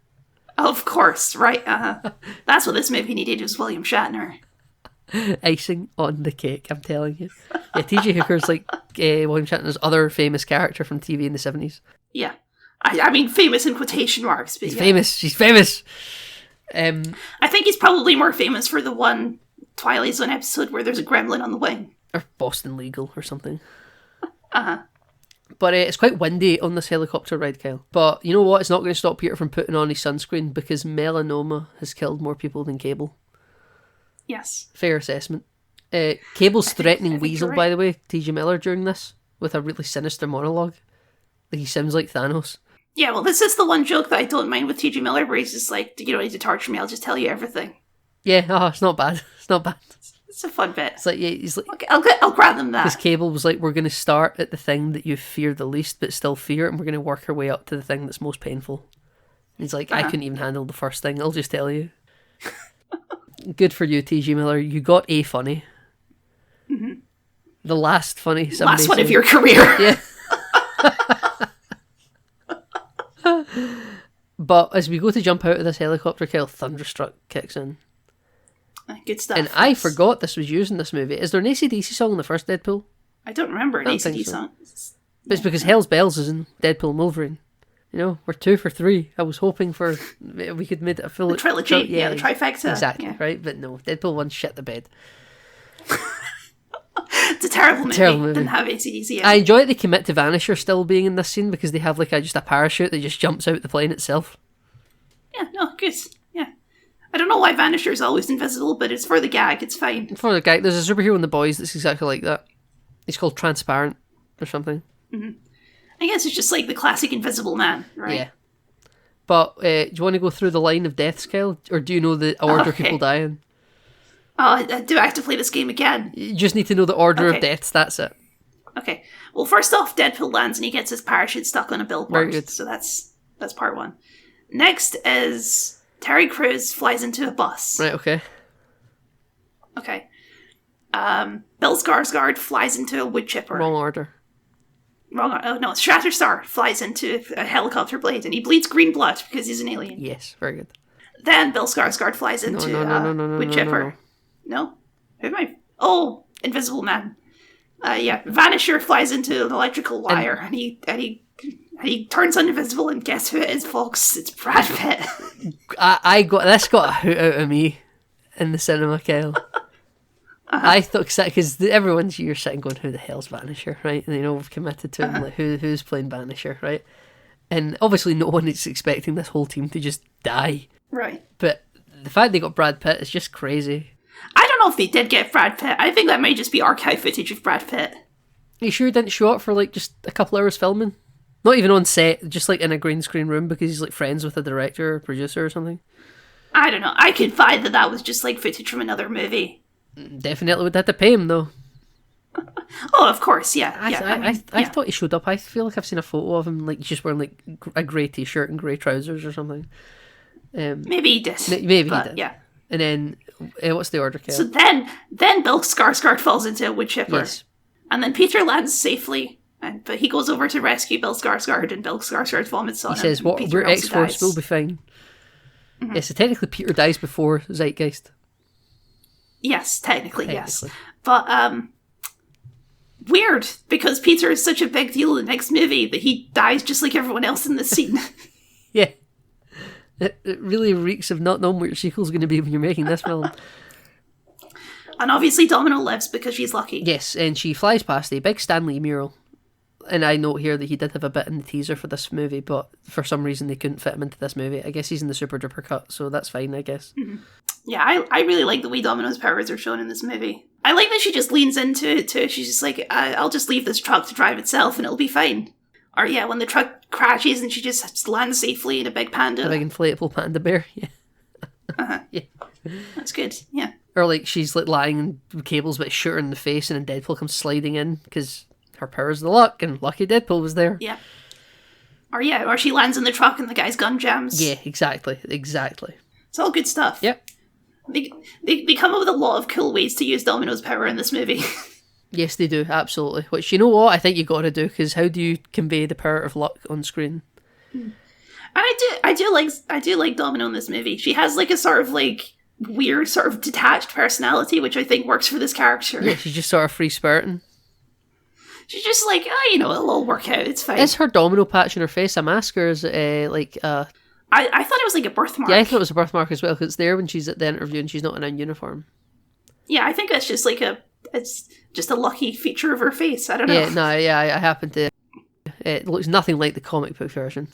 Of course, right? That's what this movie needed, was William Shatner. Icing on the cake, I'm telling you. Yeah, T.J. Hooker's like William Shatner's other famous character from TV in the 70s. Yeah. I mean, famous in quotation marks, but She's yeah. famous. She's famous. I think he's probably more famous for the one Twilight Zone episode where there's a gremlin on the wing. Or Boston Legal or something. Uh-huh. But it's quite windy on this helicopter ride, Kyle. But you know what? It's not going to stop Peter from putting on his sunscreen because melanoma has killed more people than Cable. Yes. Fair assessment. Cable's threatening I think Weasel, you're by right. the way, T.J. Miller, during this, with a really sinister monologue. Like he sounds like Thanos. Yeah, well, this is the one joke that I don't mind with T.J. Miller, where he's just like, you don't need to torture me, I'll just tell you everything. Yeah, it's not bad. It's not bad. It's a fun bit. It's like, yeah, he's like, Okay, I'll grant them because that. Cable was like, we're going to start at the thing that you fear the least, but still fear it, and we're going to work our way up to the thing that's most painful. And he's like, I couldn't even handle the first thing, I'll just tell you. Good for you, T.J. Miller. You got a funny. Mm-hmm. The last funny. Last one of your career. Yeah. But as we go to jump out of this helicopter, Kyle, Thunderstruck kicks in. Good stuff. And I Yes. forgot this was used in this movie. Is there an AC/DC song in the first Deadpool? I don't remember an don't think ACD so. song. But it's because Hell's Bells is in Deadpool and Wolverine. You know, we're 2 for 3. I was hoping for we could make it a full The trilogy, yeah, the trifecta. Exactly, yeah. right? But no, Deadpool 1 shit the bed. It's a terrible movie. Terrible movie. Didn't have ACDC in I it. enjoy that they commit to Vanisher still being in this scene because they have like just a parachute that just jumps out the plane itself. Yeah, no, good. Yeah. I don't know why Vanisher's always invisible, but it's for the gag, it's fine. For the guy, there's a superhero in The Boys that's exactly like that. He's called Transparent or something. I guess it's just like the classic Invisible Man, right? Yeah. But do you want to go through the line of deaths, Kyle? Or do you know the order Okay. people die in? Oh, do I have to play this game again? You just need to know the order of Okay. deaths, that's it. Okay. Well, first off, Deadpool lands and he gets his parachute stuck on a Very billboard. good. So that's part one. Next is Terry Crews flies into a bus. Right, okay. Okay. Bill Skarsgård flies into a wood chipper. Wrong order. Wrong. Oh no, Shatterstar flies into a helicopter blade and he bleeds green blood because he's an alien. Yes, very good. Then Bill Skarsgård flies into a wood chipper. No? Who am I? Oh, Invisible Man. Yeah, Vanisher flies into an electrical wire and he turns invisible, and guess who it is, folks? It's Brad Pitt. I got this got a hoot out of me in the cinema, Kyle. I thought because everyone's you're sitting going, who the hell's Vanisher, right? And you know we've committed to him, like who's playing Vanisher, right? And obviously no one is expecting this whole team to just die. Right. But the fact they got Brad Pitt is just crazy. I don't know if they did get Brad Pitt. I think that might just be archive footage of Brad Pitt. You sure he didn't show up for like just a couple hours filming? Not even on set, just like in a green screen room because he's like friends with a director or producer or something. I don't know. I could find that was just like footage from another movie. Definitely would have to pay him though. Oh, of course, yeah. I thought he showed up. I feel like I've seen a photo of him like just wearing like a grey t-shirt and grey trousers or something. Maybe he did. Maybe but, he did. Yeah. And then what's the order, Kel? So then Bill Skarsgård falls into a wood chipper. Yes. And then Peter lands safely. But he goes over to rescue Bill Skarsgård, and Bill Skarsgård vomits on He him. says, and "What? Peter We're also X-Force dies. will be fine." Yeah, so technically Peter dies before Zeitgeist. Yes, technically, yes. Technically. But, weird, because Peter is such a big deal in the next movie that he dies just like everyone else in the scene. Yeah. It really reeks of not knowing what your sequel's going to be when you're making this film. And obviously Domino lives because she's lucky. Yes, and she flies past a big Stan Lee mural. And I note here that he did have a bit in the teaser for this movie, but for some reason they couldn't fit him into this movie. I guess he's in the Super Duper cut, so that's fine, I guess. Yeah, I really like the way Domino's powers are shown in this movie. I like that she just leans into it too. She's just like, I'll just leave this truck to drive itself and it'll be fine. Or yeah, when the truck crashes and she just lands safely in a big panda. A big inflatable panda bear. Yeah. Yeah. That's good. Yeah. Or like she's like lying and Cable's a bit shooter in the face and then Deadpool comes sliding in because her power's the luck and lucky Deadpool was there. Yeah. Or she lands in the truck and the guy's gun jams. Yeah, exactly. It's all good stuff. Yep. They come up with a lot of cool ways to use Domino's power in this movie. Yes, they do, absolutely. Which, you know what, I think you got to do, because how do you convey the power of luck on screen? And I do like Domino in this movie. She has like a sort of like weird sort of detached personality, which I think works for this character. Yeah, she's just sort of free spiriting. She's just like, it'll all work out. It's fine. Is her domino patch in her face a mask, or is it I thought it was like a birthmark. Yeah, I thought it was a birthmark as well, because it's there when she's at the interview and she's not in a uniform. Yeah, I think that's just like it's just a lucky feature of her face. I don't know. Yeah, no, yeah, I happen to. It looks nothing like the comic book version.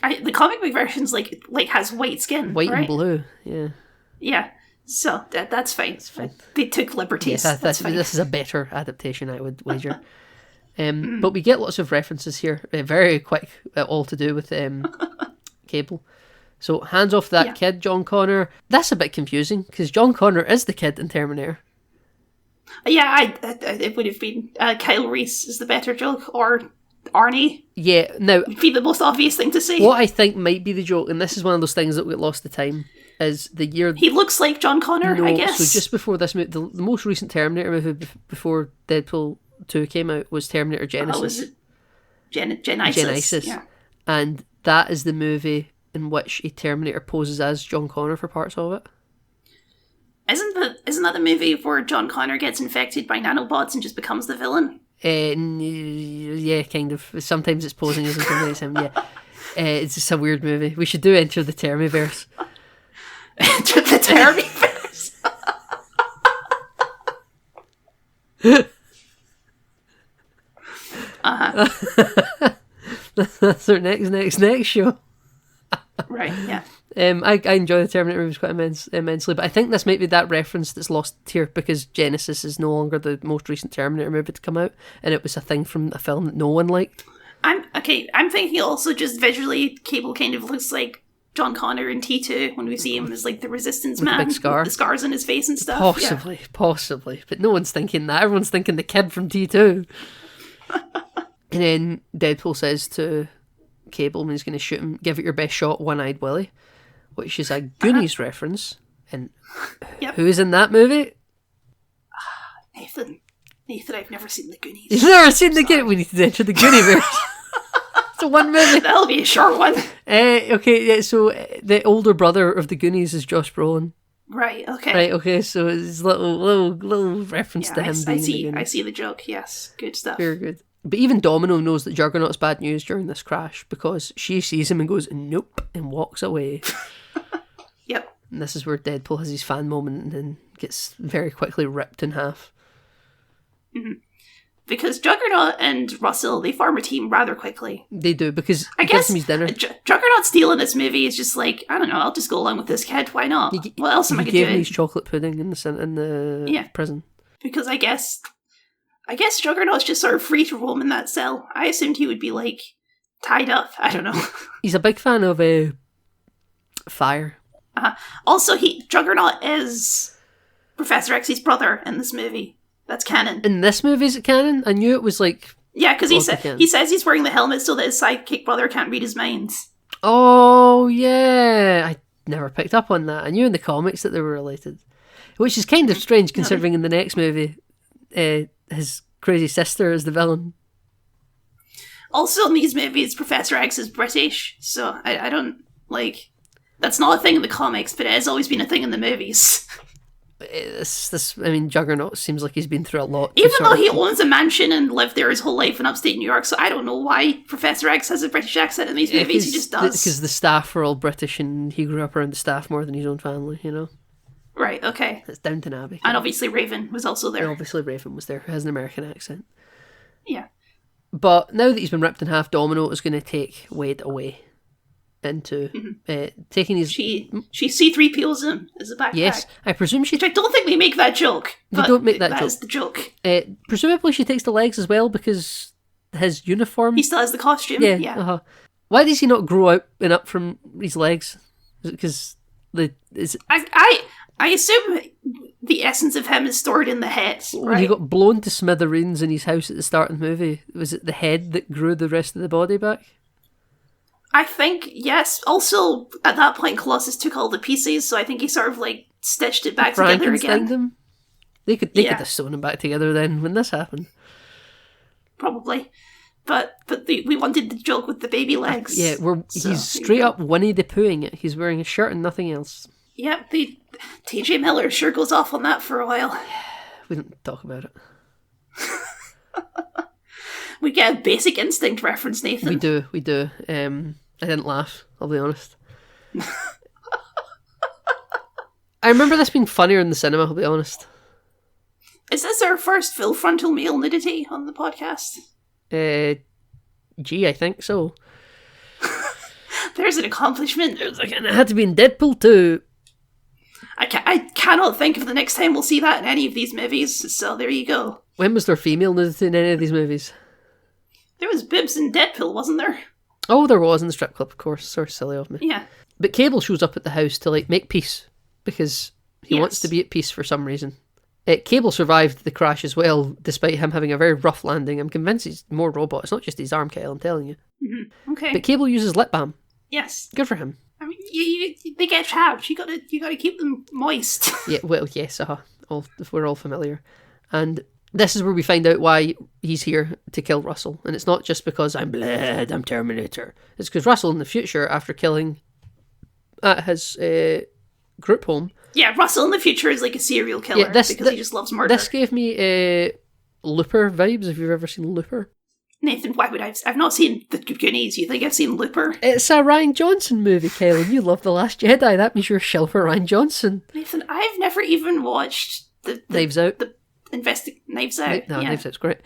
The comic book version's like has white skin, White right? and blue, yeah. Yeah, so that's fine. That's fine. They took liberties. Yes, that's fine. This is a better adaptation, I would wager. But we get lots of references here, very quick, all to do with Cable. So, hands off that kid, John Connor. That's a bit confusing, because John Connor is the kid in Terminator. Yeah, it would have been Kyle Reese is the better joke, or Arnie. Yeah, now... Would be the most obvious thing to say. What I think might be the joke, and this is one of those things that we get lost to time, is the year... He looks like John Connor, I guess. So just before this movie, the most recent Terminator movie before Deadpool 2 came out was Terminator Genesis. Was it Genesis? Yeah. And that is the movie in which a Terminator poses as John Connor for parts of it. Isn't that the movie where John Connor gets infected by nanobots and just becomes the villain? Yeah, kind of. Sometimes it's posing as something like him, yeah. It's just a weird movie. We should do Enter the Termiverse. Enter the Termiverse? That's our next show. Right, yeah. I enjoy the Terminator movies quite immensely, but I think this might be that reference that's lost here because Genesis is no longer the most recent Terminator movie to come out, and it was a thing from a film that no one liked. I'm thinking also just visually, Cable kind of looks like John Connor in T2 when we see him as like the Resistance with man, the big scar, with the scars on his face and stuff. Possibly, but no one's thinking that. Everyone's thinking the kid from T2. And then Deadpool says to Cable when he's going to shoot him, "Give it your best shot, One-Eyed Willie," which is a Goonies reference. And who is in that movie? Nathan, I've never seen the Goonies. You've never seen the Goonies? We need to enter the Gooniverse. It's a one movie. That'll be a short one. So the older brother of the Goonies is Josh Brolin. Right, okay. So it's little reference to him being in the Goonies. I see the joke, yes. Good stuff. Very good. But even Domino knows that Juggernaut's bad news during this crash because she sees him and goes, "Nope," and walks away. Yep. And this is where Deadpool has his fan moment and then gets very quickly ripped in half. Mm-hmm. Because Juggernaut and Russell, they form a team rather quickly. They do, because I gives guess him his dinner. Juggernaut stealing this movie is just like, I don't know, I'll just go along with this kid, why not? What else am I going to do? He gave him his chocolate pudding in the prison. Because I guess Juggernaut's just sort of free to roam in that cell. I assumed he would be, like, tied up. I don't know. He's a big fan of fire. Also, Juggernaut is Professor X's brother in this movie. That's canon. In this movie, is it canon? I knew it was, like... Yeah, because he says he's wearing the helmet so that his sidekick brother can't read his minds. Oh, yeah. I never picked up on that. I knew in the comics that they were related. Which is kind of strange, considering in the next movie... his crazy sister is the villain. Also, in these movies, Professor X is British, so I don't, like... That's not a thing in the comics, but it has always been a thing in the movies. Juggernaut seems like he's been through a lot. Even though he owns a mansion and lived there his whole life in upstate New York, so I don't know why Professor X has a British accent in these movies, he just does. Because the staff are all British and he grew up around the staff more than his own family, you know? Right, okay. It's Downton Abbey. And obviously Raven was also there. And obviously Raven was there, who has an American accent. Yeah. But now that he's been ripped in half, Domino is going to take Wade away into taking his... She C-3POs him as a backpack. Yes, I presume she... Which I don't think they make that joke. They don't make that joke. That is the joke. Presumably she takes the legs as well because his uniform? He still has the costume. Yeah. Uh-huh. Why does he not grow out and up from his legs? Is it because I assume the essence of him is stored in the head, when right? he got blown to smithereens in his house at the start of the movie, was it the head that grew the rest of the body back? I think, yes. Also, at that point, Colossus took all the pieces, so I think he sort of, like, stitched it back together again. Them? They could have sewn them back together then when this happened. Probably. But we wanted the joke with the baby legs. Yeah, he's straight up Winnie the Poohing it. He's wearing a shirt and nothing else. Yep, the TJ Miller sure goes off on that for a while. We don't talk about it. We get a Basic Instinct reference, Nathan. We do. I didn't laugh, I'll be honest. I remember this being funnier in the cinema, I'll be honest. Is this our first full frontal male nudity on the podcast? I think so. There's an accomplishment. It had to be in Deadpool 2. I cannot think of the next time we'll see that in any of these movies, so there you go. When was there female nudity in any of these movies? There was bibs in Deadpool, wasn't there? Oh, there was in the strip club, of course. Sorry, silly of me. Yeah. But Cable shows up at the house to, like, make peace, because he wants to be at peace for some reason. Cable survived the crash as well, despite him having a very rough landing. I'm convinced he's more robot. It's not just his arm, Kyle, I'm telling you. Mm-hmm. Okay. But Cable uses lip balm. Yes. Good for him. I mean, they get trapped. You gotta keep them moist. Yeah, well, yes, we're all familiar. And this is where we find out why he's here to kill Russell. And it's not just because I'm Terminator. It's because Russell in the future, after killing at his group home... Yeah, Russell in the future is like a serial killer because he just loves murder. This gave me Looper vibes, if you've ever seen Looper. Nathan, why would I've not seen The Goonies. You think I've seen Looper? It's a Rian Johnson movie, Kaylin. You love The Last Jedi. That means you're a shill for Rian Johnson. Nathan, I've never even watched the Knives Out. Knives Out. Knives Out's great.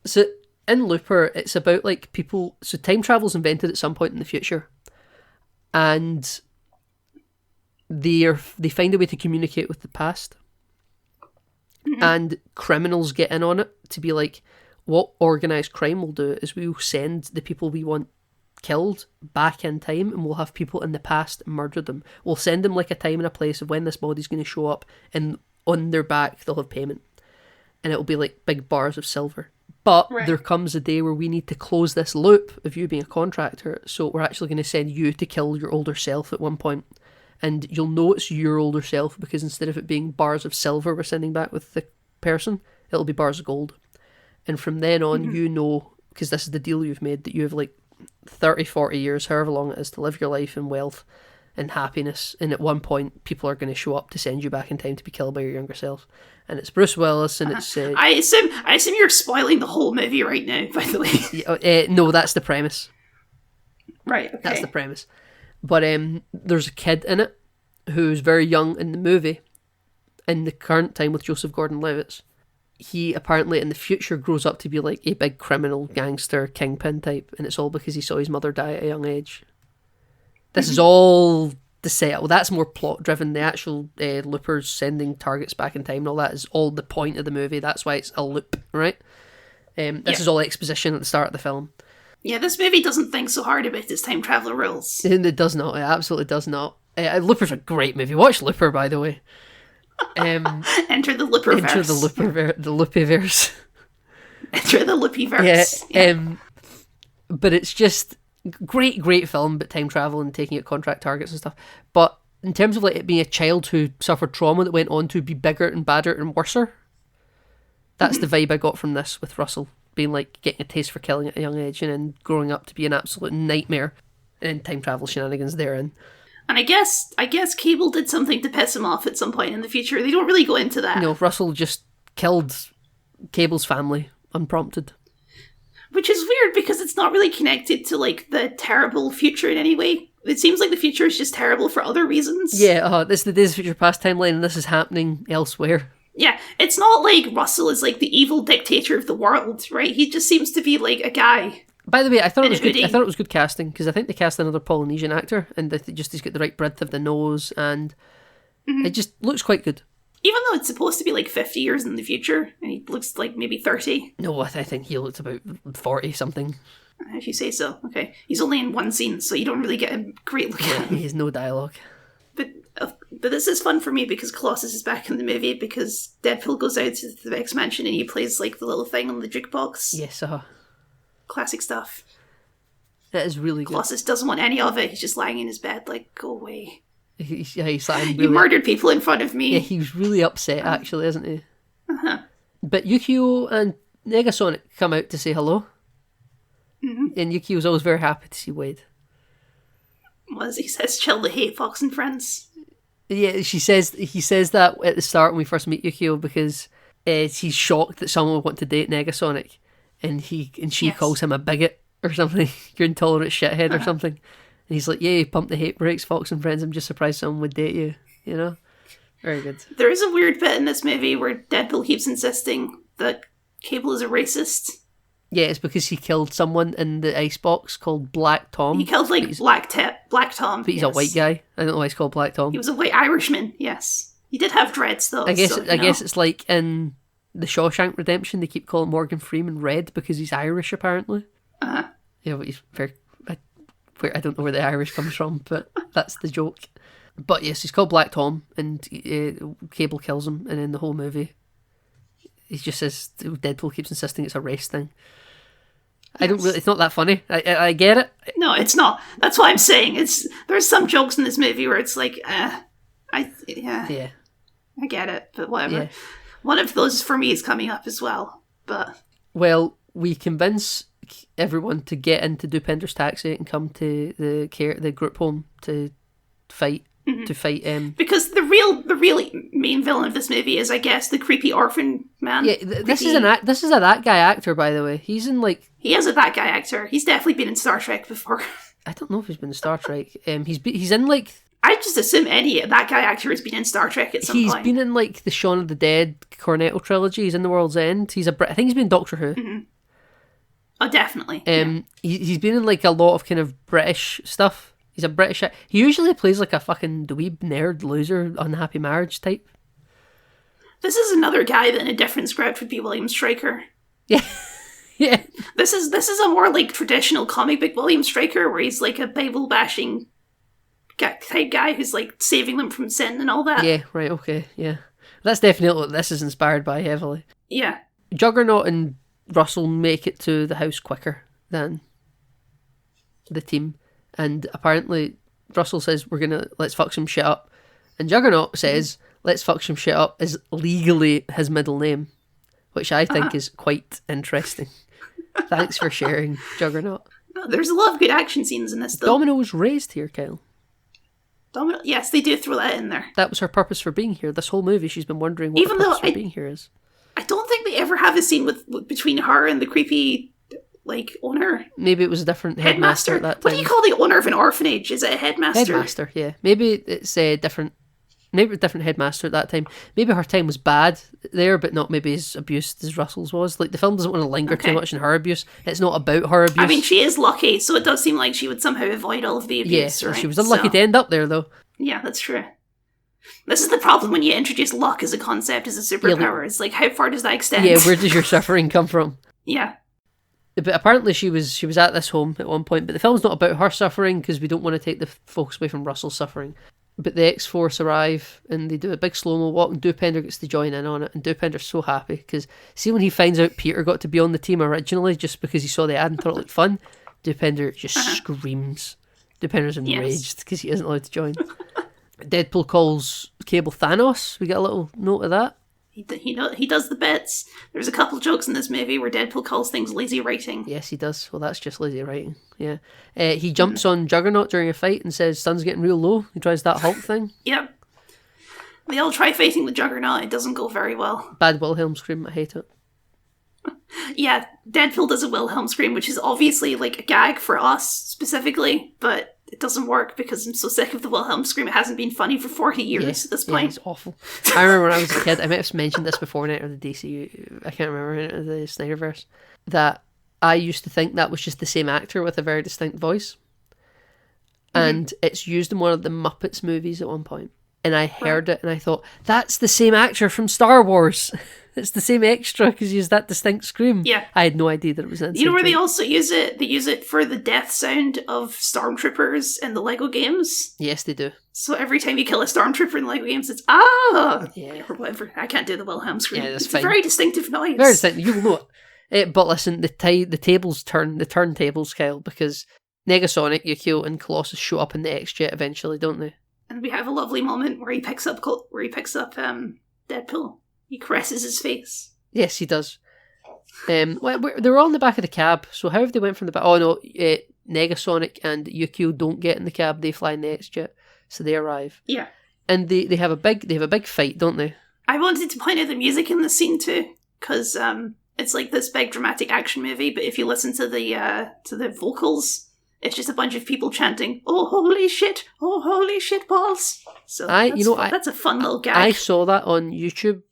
So in Looper, it's about like people. So time travel's invented at some point in the future, and they find a way to communicate with the past, and criminals get in on it to be like, what organised crime will do is we'll send the people we want killed back in time, and we'll have people in the past murder them. We'll send them like a time and a place of when this body's going to show up, and on their back they'll have payment, and it'll be like big bars of silver. But there comes a day where we need to close this loop of you being a contractor, so we're actually going to send you to kill your older self at one point. And you'll know it's your older self because instead of it being bars of silver we're sending back with the person, it'll be bars of gold. And from then on, you know, because this is the deal you've made, that you have like 30, 40 years, however long it is, to live your life in wealth and happiness. And at one point, people are going to show up to send you back in time to be killed by your younger self. And it's Bruce Willis, and it's... I assume you're spoiling the whole movie right now, by the way. No, that's the premise. Right, okay. That's the premise. But there's a kid in it who's very young in the movie, in the current time with Joseph Gordon-Levitt. He apparently in the future grows up to be like a big criminal gangster kingpin type, and it's all because he saw his mother die at a young age. This is all the setup. Well, that's more plot driven. The actual loopers sending targets back in time and all that is all the point of the movie. That's why it's a loop, right? This is all exposition at the start of the film. Yeah, this movie doesn't think so hard about its time traveler rules. And it does not. It absolutely does not. Looper's a great movie. Watch Looper, by the way. Enter the Looperverse. Enter the Loopyverse. Enter the Loopyverse. Yeah. But it's just great film about time travel and taking out contract targets and stuff. But in terms of like it being a child who suffered trauma that went on to be bigger and badder and worser, that's the vibe I got from this with Russell being like getting a taste for killing at a young age and then growing up to be an absolute nightmare and time travel shenanigans therein. And I guess Cable did something to piss him off at some point in the future. They don't really go into that. No, Russell just killed Cable's family unprompted. Which is weird because it's not really connected to like the terrible future in any way. It seems like the future is just terrible for other reasons. Yeah, this is the Days of Future Past timeline and this is happening elsewhere. Yeah, it's not like Russell is like the evil dictator of the world, right? He just seems to be like a guy. By the way, I thought it was good. I thought it was good casting because I think they cast another Polynesian actor, and he's got the right breadth of the nose, and it just looks quite good. Even though it's supposed to be like 50 years in the future, and he looks like maybe 30. No, I think he looked about 40 something. If you say so. Okay. He's only in one scene, so you don't really get a great look at him. He has no dialogue. But this is fun for me because Colossus is back in the movie, because Deadpool goes out to the Vex mansion and he plays like the little thing on the jukebox. Yes, Classic stuff. That is really good. Colossus doesn't want any of it. He's just lying in his bed like, go away. He's like, You murdered people in front of me. Yeah, he was really upset, actually, isn't he? Uh-huh. But Yukio and Negasonic come out to say hello. Mm-hmm. And Yukio's always very happy to see Wade. Well, as he says, chill the hate, Fox and friends. Yeah, he says that at the start when we first meet Yukio, because he's shocked that someone would want to date Negasonic, and she Yes. calls him a bigot or something. You're intolerant shithead or something. And he's like, yeah, pump the hate brakes, Fox and friends. I'm just surprised someone would date you. You know? Very good. There is a weird bit in this movie where Deadpool keeps insisting that Cable is a racist. Yeah, it's because he killed someone in the icebox called Black Tom. He killed like Black Tom. But he's a white guy. I don't know why he's called Black Tom. He was a white Irishman, yes. He did have dreads though. I guess so, I guess it's like in the Shawshank Redemption, they keep calling Morgan Freeman Red because he's Irish, apparently. Uh-huh. Yeah, but he's very... I don't know where the Irish comes from, but that's the joke. But yes, he's called Black Tom, and Cable kills him, and in the whole movie, he just says Deadpool keeps insisting it's a race thing. I don't really. It's not that funny. I get it. No, it's not. That's what I'm saying. There's some jokes in this movie where it's like, Yeah. I get it, but whatever. Yeah. One of those for me is coming up as well. But Well, we convince everyone to get into Dupender's taxi and come to the group home to fight. Mm-hmm. To fight. because the real main villain of this movie is, I guess, the creepy orphan man. Yeah, this is a that guy actor, by the way. He's in like. He is a that guy actor. He's definitely been in Star Trek before. I don't know if he's been in Star Trek. He's in like. I just assume that guy actor has been in Star Trek at some point. He's been in like the Shaun of the Dead Cornetto trilogy. He's in The World's End. I think he's been in Doctor Who. Mm-hmm. Oh, definitely. He's been in like a lot of kind of British stuff. He's a British. He usually plays like a fucking dweeb nerd loser, unhappy marriage type. This is another guy that in a different script would be William Stryker. Yeah, yeah. This is a more like traditional comic book William Stryker, where he's like a Bible bashing type guy who's like saving them from sin and all that. Yeah, right. Okay, yeah. That's definitely what this is inspired by heavily. Yeah. Juggernaut and Russell make it to the house quicker than the team. And apparently Russell says, let's fuck some shit up. And Juggernaut says, let's fuck some shit up is legally his middle name, which I think is quite interesting. Thanks for sharing, Juggernaut. There's a lot of good action scenes in this, though. Domino was raised here, Kyle. Domino, yes, they do throw that in there. That was her purpose for being here. This whole movie, she's been wondering what her purpose for being here is. I don't think they ever have a scene between her and the creepy... like owner. Maybe it was a different headmaster at that time. What do you call the owner of an orphanage? Is it a headmaster? Headmaster, yeah. Maybe it's a different headmaster at that time. Maybe her time was bad there, but not maybe as abused as Russell's was. Like the film doesn't want to linger too much in her abuse. It's not about her abuse. I mean, she is lucky, so it does seem like she would somehow avoid all of the abuse. Yeah, right? she was unlucky to end up there though. Yeah, that's true. This is the problem when you introduce luck as a concept, as a superpower. It's like, how far does that extend? Yeah, where does your suffering come from? Yeah. But apparently she was at this home at one point, but the film's not about her suffering because we don't want to take the focus away from Russell's suffering. But the X-Force arrive and they do a big slow-mo walk and Dupender gets to join in on it, and Dupender's so happy because see when he finds out Peter got to be on the team originally just because he saw the ad and thought it looked fun, Dupender just screams. Dupender's enraged because he isn't allowed to join. Deadpool calls Cable Thanos. We get a little note of that. He does the bits. There's a couple jokes in this movie where Deadpool calls things lazy writing. Yes, he does. Well, that's just lazy writing. Yeah. He jumps on Juggernaut during a fight and says, sun's getting real low. He tries that Hulk thing. Yep. They all try fighting with Juggernaut. It doesn't go very well. Bad Wilhelm scream. I hate it. Yeah, Deadpool does a Wilhelm scream, which is obviously like a gag for us specifically, but it doesn't work because I'm so sick of the Wilhelm scream. It hasn't been funny for 40 years at this point. Yeah, it's awful. I remember when I was a kid, I might have mentioned this before in Enter the DCU, I can't remember, in Enter the Snyderverse, that I used to think that was just the same actor with a very distinct voice. And it's used in one of the Muppets movies at one point. and I heard it and I thought, that's the same actor from Star Wars. It's the same extra because he used that distinct scream. Yeah. I had no idea that it was an You know where inside they joke. also use it? They use it for the death sound of stormtroopers in the Lego games. Yes, they do. So every time you kill a stormtrooper in Lego games, it's ah, Yeah. or whatever. I can't do the Wilhelm scream. Yeah, that's it's fine. a very distinctive noise. Very distinct. You'll know it. But listen, the turntables, Kyle, because Negasonic, Yukio, and Colossus show up in the X-Jet eventually, don't they? And we have a lovely moment where he picks up Deadpool. He caresses his face. Yes, he does. Well, they're all in the back of the cab, so how have they went from the back? Oh no, Negasonic and Yukio don't get in the cab; they fly in the X-Jet, so they arrive. Yeah, and they have a big fight, don't they? I wanted to point out the music in the scene too, because it's like this big dramatic action movie. But if you listen to the vocals, it's just a bunch of people chanting, "Oh holy shit! Oh holy shit balls!" So that's a fun little gag. I saw that on YouTube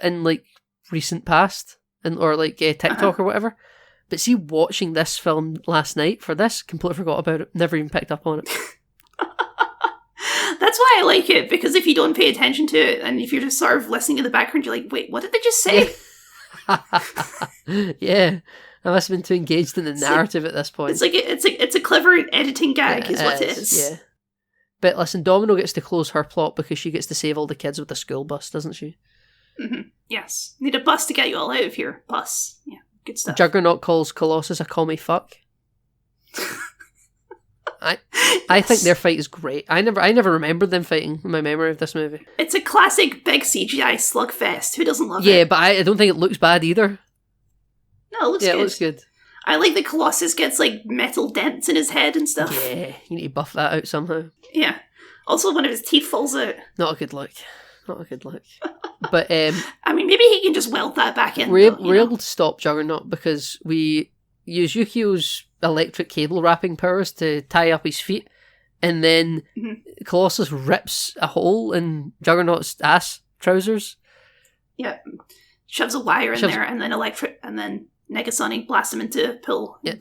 in like recent past, or like TikTok or whatever. But see, watching this film last night for this, completely forgot about it. Never even picked up on it. That's why I like it, because if you don't pay attention to it, and if you're just sort of listening in the background, you're like, wait, what did they just say? Yeah, I must have been too engaged in the narrative at this point. It's a clever editing gag, Yeah, is what it is. Yeah. But listen, Domino gets to close her plot because she gets to save all the kids with the school bus, doesn't she? Mm-hmm. Yes. Need a bus to get you all out of here. Bus. Yeah, good stuff. Juggernaut calls Colossus a commie fuck. I think their fight is great. I never remembered them fighting in my memory of this movie. It's a classic big CGI slugfest. Who doesn't love it? Yeah, but I don't think it looks bad either. No, it looks good. Yeah, it looks good. I like that Colossus gets like metal dents in his head and stuff. Yeah, you need to buff that out somehow. Yeah. Also, one of his teeth falls out. Not a good look. Not a good look. But I mean, maybe he can just weld that back in. we're able to stop Juggernaut because we use Yukio's electric cable wrapping powers to tie up his feet, and then Colossus rips a hole in Juggernaut's ass trousers. Yeah, shoves a wire in there, and then Negasonic blasts him into a pool. Yeah.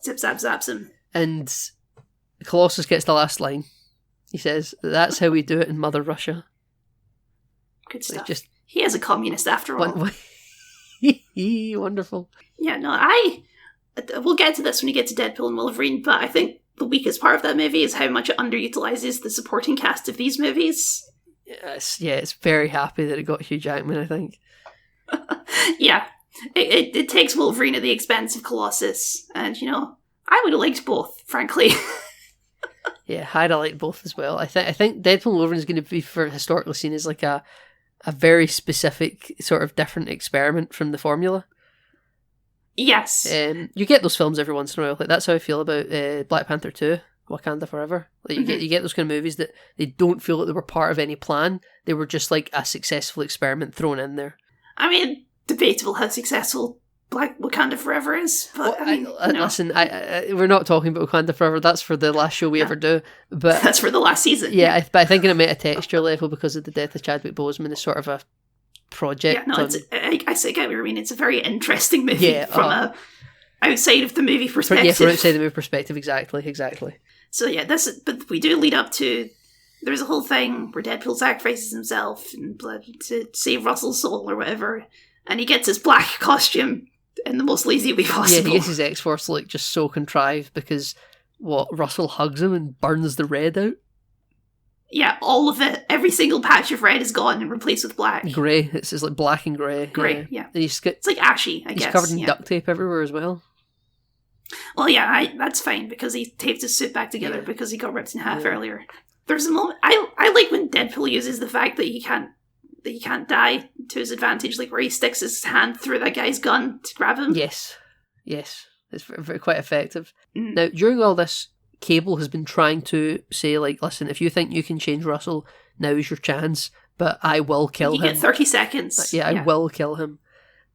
Zip zap zaps him. And Colossus gets the last line. He says, "That's how we do it in Mother Russia." Good stuff. Just he is a communist after all. Wonderful. Yeah, no, we'll get to this when we get to Deadpool and Wolverine, but I think the weakest part of that movie is how much it underutilizes the supporting cast of these movies. Yes, yeah, it's very happy that it got Hugh Jackman, I think. Yeah, it takes Wolverine at the expense of Colossus, and I would have liked both, frankly. Yeah, I'd have liked both as well. I think Deadpool and Wolverine is going to be historically seen as like a very specific sort of different experiment from the formula. Yes. You get those films every once in a while. Like that's how I feel about Black Panther 2, Wakanda Forever. Like you get those kind of movies that they don't feel like they were part of any plan. They were just like a successful experiment thrown in there. I mean, debatable how successful Black Wakanda Forever is, but listen, we're not talking about Wakanda Forever. That's for the last show we ever do. But that's for the last season. Yeah, but I think in a meta-texture level, because of the death of Chadwick Boseman, is sort of a project. Yeah, no, I get what you mean. It's a very interesting movie from a outside of the movie perspective. Yeah, from outside the movie perspective, exactly. So yeah, but we do lead up to. There's a whole thing where Deadpool sacrifices himself to save Russell's soul or whatever, and he gets his black costume in the most lazy way possible. Yeah, he gets his X-Force look just so contrived because Russell hugs him and burns the red out. Yeah, all of it. Every single patch of red is gone and replaced with black. Grey. It's just like black and grey. Grey, yeah. And it's like ashy, I guess. He's covered in duct tape everywhere as well. Well, yeah, that's fine because he taped his suit back together because he got ripped in half earlier. There's a moment I like when Deadpool uses the fact that he can't die to his advantage, like where he sticks his hand through that guy's gun to grab him. Yes, it's quite effective. Now, during all this, Cable has been trying to say, like, listen, if you think you can change Russell, now's your chance, but I will kill him. You get 30 seconds. Yeah, I will kill him.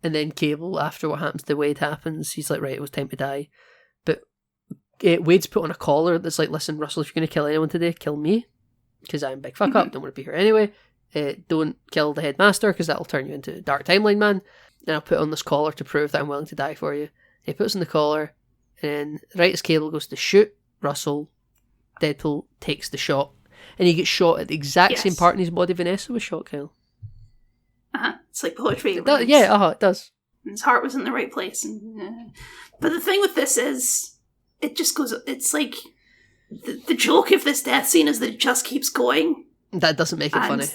And then Cable, after what happens to Wade happens, he's like, right, it was time to die. But Wade's put on a collar that's like, listen, Russell, if you're going to kill anyone today, kill me, because I'm a big fuck up, don't want to be here anyway. Don't kill the headmaster, because that'll turn you into a Dark Timeline Man. And I'll put on this collar to prove that I'm willing to die for you. He puts on the collar, and then right as Cable goes to shoot Russell, Deadpool takes the shot. And he gets shot at the exact same Yes. part in his body Vanessa was shot, Kyle. It's like poetry. It does, yeah, it does. His heart was in the right place. But the thing with this is, it just goes, it's like, the joke of this death scene is that it just keeps going. That doesn't make it funny.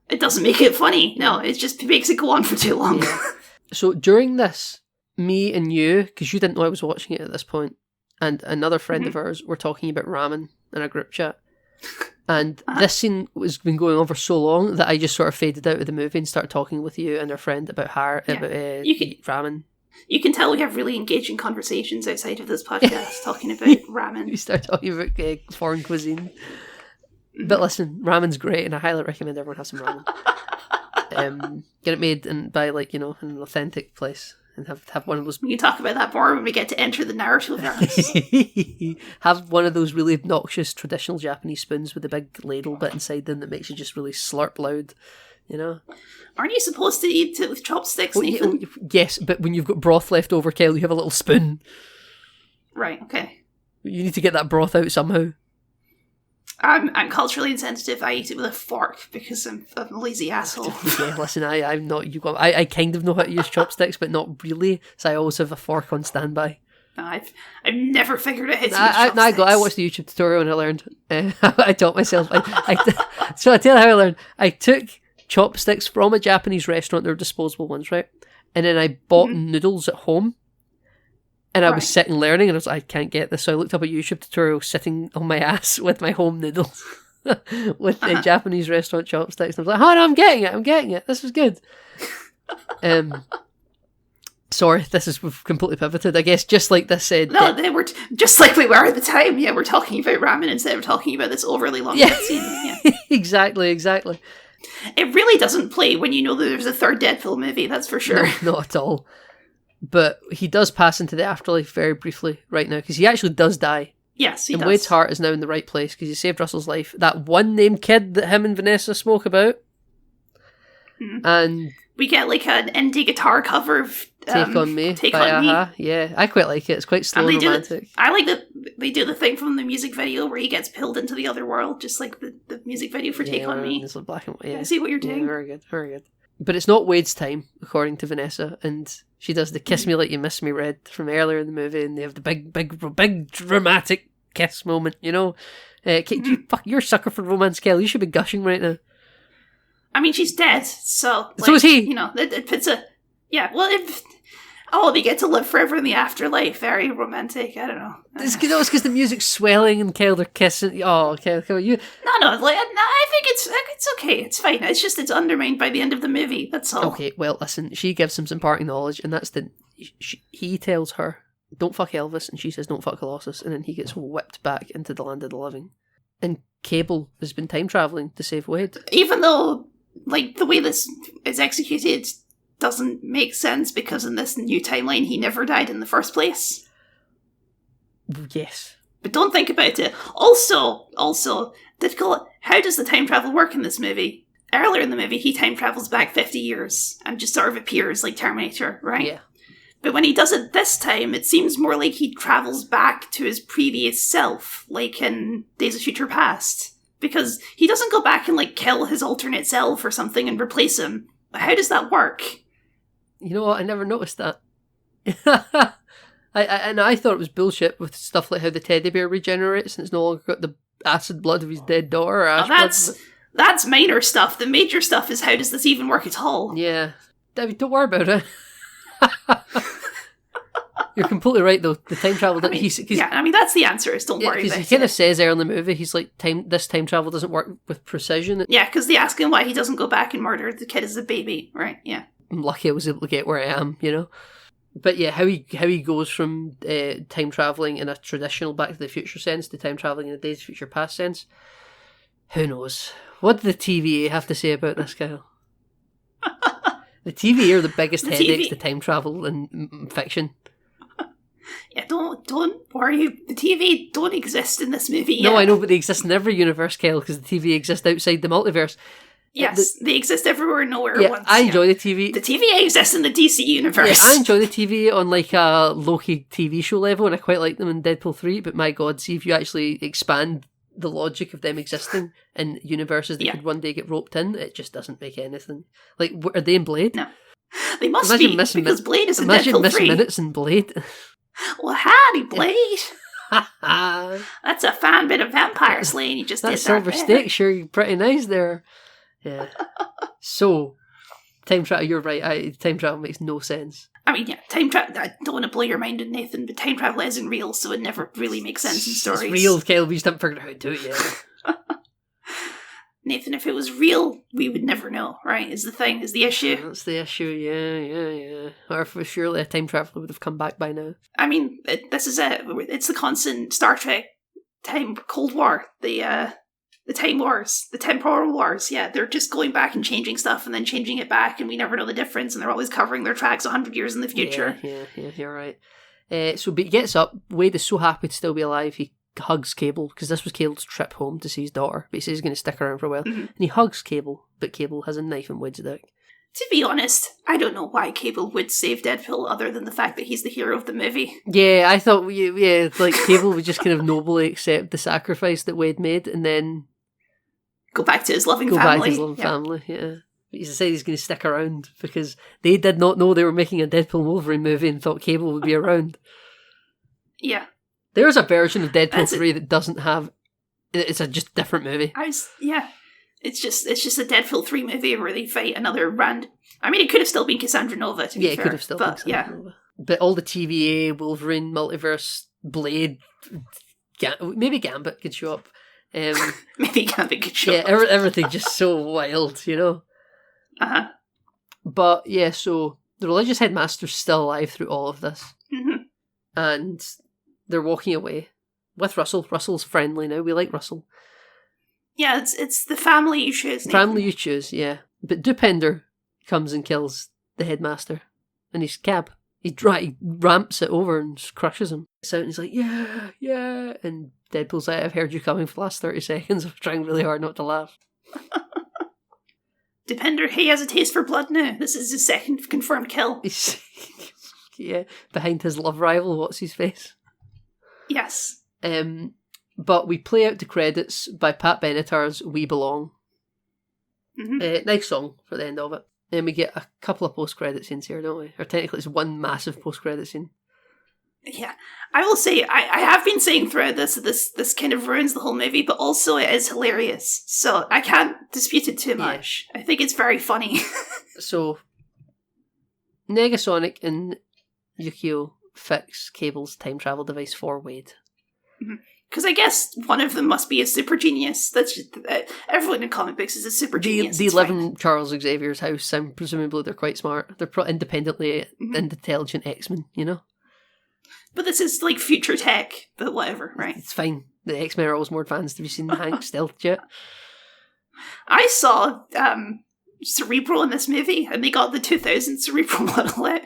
It doesn't make it funny. No, it just makes it go on for too long. Yeah. So during this, me and you, because you didn't know I was watching it at this point, and another friend of ours were talking about ramen in a group chat. And this scene was been going on for so long that I just sort of faded out of the movie and started talking with you and our friend about ramen. You can tell we have really engaging conversations outside of this podcast talking about ramen. We start talking about foreign cuisine. But listen, ramen's great and I highly recommend everyone have some ramen. Get it made by an authentic place. And have one of those. We can talk about that more when we get to enter the narrative verse. Have one of those really obnoxious traditional Japanese spoons with a big ladle bit inside them that makes you just really slurp loud, Aren't you supposed to eat it with chopsticks, Nathan? Yes, but when you've got broth left over, Kyle, you have a little spoon. Right, okay. You need to get that broth out somehow. I'm culturally insensitive. I eat it with a fork because I'm a lazy asshole. Yeah, listen, I'm not you. I kind of know how to use chopsticks, but not really. So I always have a fork on standby. No, I've never figured out how to use chopsticks. I watched the YouTube tutorial and I learned. I taught myself. So I tell you how I learned. I took chopsticks from a Japanese restaurant. They're disposable ones, right? And then I bought noodles at home. And I was sitting learning, and I was like, I can't get this. So I looked up a YouTube tutorial sitting on my ass with my home noodles with the Japanese restaurant chopsticks. And I was like, oh, no, I'm getting it. This is good. Sorry, we've completely pivoted. I guess just like this said. No, they were just like we were at the time. Yeah, we're talking about ramen instead of talking about this overly long scene. Yeah. Exactly. It really doesn't play when you know that there's a third Deadpool movie, that's for sure. No, not at all. But he does pass into the afterlife very briefly right now, because he actually does die. Yes, he does. And Wade's heart is now in the right place, because he saved Russell's life. That one named kid that him and Vanessa spoke about. And we get like an indie guitar cover of Take On Me by A-ha. Yeah, I quite like it. It's quite slow and romantic. I like that they do the thing from the music video where he gets pulled into the other world, just like the music video for Take On Me. It's like black and white. Yeah. I see what you're doing. Yeah, very good. But it's not Wade's time, according to Vanessa, and she does the "Kiss Me Like You Miss Me" read from earlier in the movie, and they have the big dramatic kiss moment. You're a sucker for romance, Kelly. You should be gushing right now. I mean, she's dead, so is he. It puts a they get to live forever in the afterlife. Very romantic. I don't know. It's because the music's swelling and Kyle, they're kissing. Oh, Kyle, you. No. I think it's okay. It's fine. It's just it's undermined by the end of the movie. That's all. Okay, well, listen. She gives him some parting knowledge, and that's he tells her, "Don't fuck Elvis," and she says, "Don't fuck Colossus," and then he gets whipped back into the land of the living. And Cable has been time traveling to save Wade, even though the way this is executed doesn't make sense, because in this new timeline he never died in the first place. Yes. But don't think about it. Also, how does the time travel work in this movie? Earlier in the movie, he time travels back 50 years and just sort of appears like Terminator, right? Yeah. But when he does it this time, it seems more like he travels back to his previous self, like in Days of Future Past. Because he doesn't go back and kill his alternate self or something and replace him. How does that work? You know what? I never noticed that. I thought it was bullshit with stuff like how the teddy bear regenerates and it's no longer got the acid blood of his dead daughter. Or that's minor stuff. The major stuff is how does this even work at all? Yeah. David, don't worry about it. You're completely right, though. The time travel... that's the answer, is don't worry about it. Because he kind of says earlier in the movie, he's like, this time travel doesn't work with precision. Yeah, because they ask him why he doesn't go back and murder the kid as a baby, right? Yeah. I'm lucky I was able to get where I am, But yeah, how he goes from time travelling in a traditional Back to the Future sense to time travelling in a Days of Future Past sense, who knows? What did the TVA have to say about this, Kyle? The TVA are the biggest headaches to time travel in fiction. Yeah, don't worry. The TV don't exist in this movie yet. No, I know, but they exist in every universe, Kyle, because the TV exists outside the multiverse. Yes, they exist everywhere and nowhere at once. I enjoy the TV. The TVA exists in the DC universe. Yeah, I enjoy the TV on a Loki TV show level, and I quite like them in Deadpool 3, but my god, see if you actually expand the logic of them existing in universes that could one day get roped in, it just doesn't make anything. Like, are they in Blade? No. They must Imagine be, missing because Blade is in Imagine Deadpool missing 3. minutes in Blade. Well, howdy, Blade. That's a fine bit of vampire slaying you just That did silver there. steak, sure, you're pretty nice there. Yeah. So, time travel, you're right, time travel makes no sense. I mean, yeah, time travel, I don't want to blow your mind, Nathan, but time travel isn't real, so it never really makes sense in stories. It's real, Kyle, we just haven't figured out how to do it yet. Nathan, if it was real, we would never know, right? Is the issue. That's the issue, yeah. Or for surely a time traveler would have come back by now. I mean, this is it. It's the constant Star Trek time Cold War, the time wars, the temporal wars. Yeah, they're just going back and changing stuff and then changing it back, and we never know the difference, and they're always covering their tracks 100 years in the future. Yeah, you're right. But he gets up. Wade is so happy to still be alive, he hugs Cable, because this was Cable's trip home to see his daughter, but he says he's going to stick around for a while. And he hugs Cable, but Cable has a knife in Wade's dick. To be honest, I don't know why Cable would save Deadpool other than the fact that he's the hero of the movie. Yeah, I thought, like Cable would just kind of nobly accept the sacrifice that Wade made and then go back to his loving family. family. Back to his loving family, yeah. But he said he's going to stick around because they did not know they were making a Deadpool Wolverine movie and thought Cable would be around. Yeah. There's a version of Deadpool 3 that doesn't have... It's a just different movie. It's just a Deadpool 3 movie where they fight another rand. I mean, it could have still been Cassandra Nova, to be fair. Yeah, it could have still been Cassandra Nova. But all the TVA, Wolverine, Multiverse, Blade, maybe Gambit could show up. Maybe Gambit could show up. Yeah, everything just so wild, you know? Uh-huh. But, yeah, so the religious headmaster's still alive through all of this. Mm-hmm. And they're walking away with Russell. Russell's friendly now. We like Russell. Yeah, it's the family you choose. Family you choose, yeah. But Dupender comes and kills the headmaster in his cab. He ramps it over and crushes him. So and he's like, yeah. And Deadpool's like, I've heard you coming for the last 30 seconds. I'm trying really hard not to laugh. Depender, he has a taste for blood now. This is his second confirmed kill. Yeah, behind his love rival, what's his face? Yes. But we play out the credits by Pat Benatar's We Belong. Mm-hmm. Nice song for the end of it. And we get a couple of post-credit scenes here, don't we? Or technically it's one massive post-credit scene. Yeah. I will say, I have been saying throughout this kind of ruins the whole movie, but also it is hilarious. So I can't dispute it too much. I think it's very funny. So, Negasonic and Yukio fix Cable's time travel device for Wade. Because I guess one of them must be a super genius. That's just, everyone in comic books is a super genius. They live in Charles Xavier's house, and presumably they're quite smart. They're independently intelligent X-Men, you know? But this is like future tech, but whatever, right? It's fine. The X-Men are always more advanced. Have you seen Hank Stealth Jet? I saw Cerebral in this movie, and they got the 2000 Cerebral model out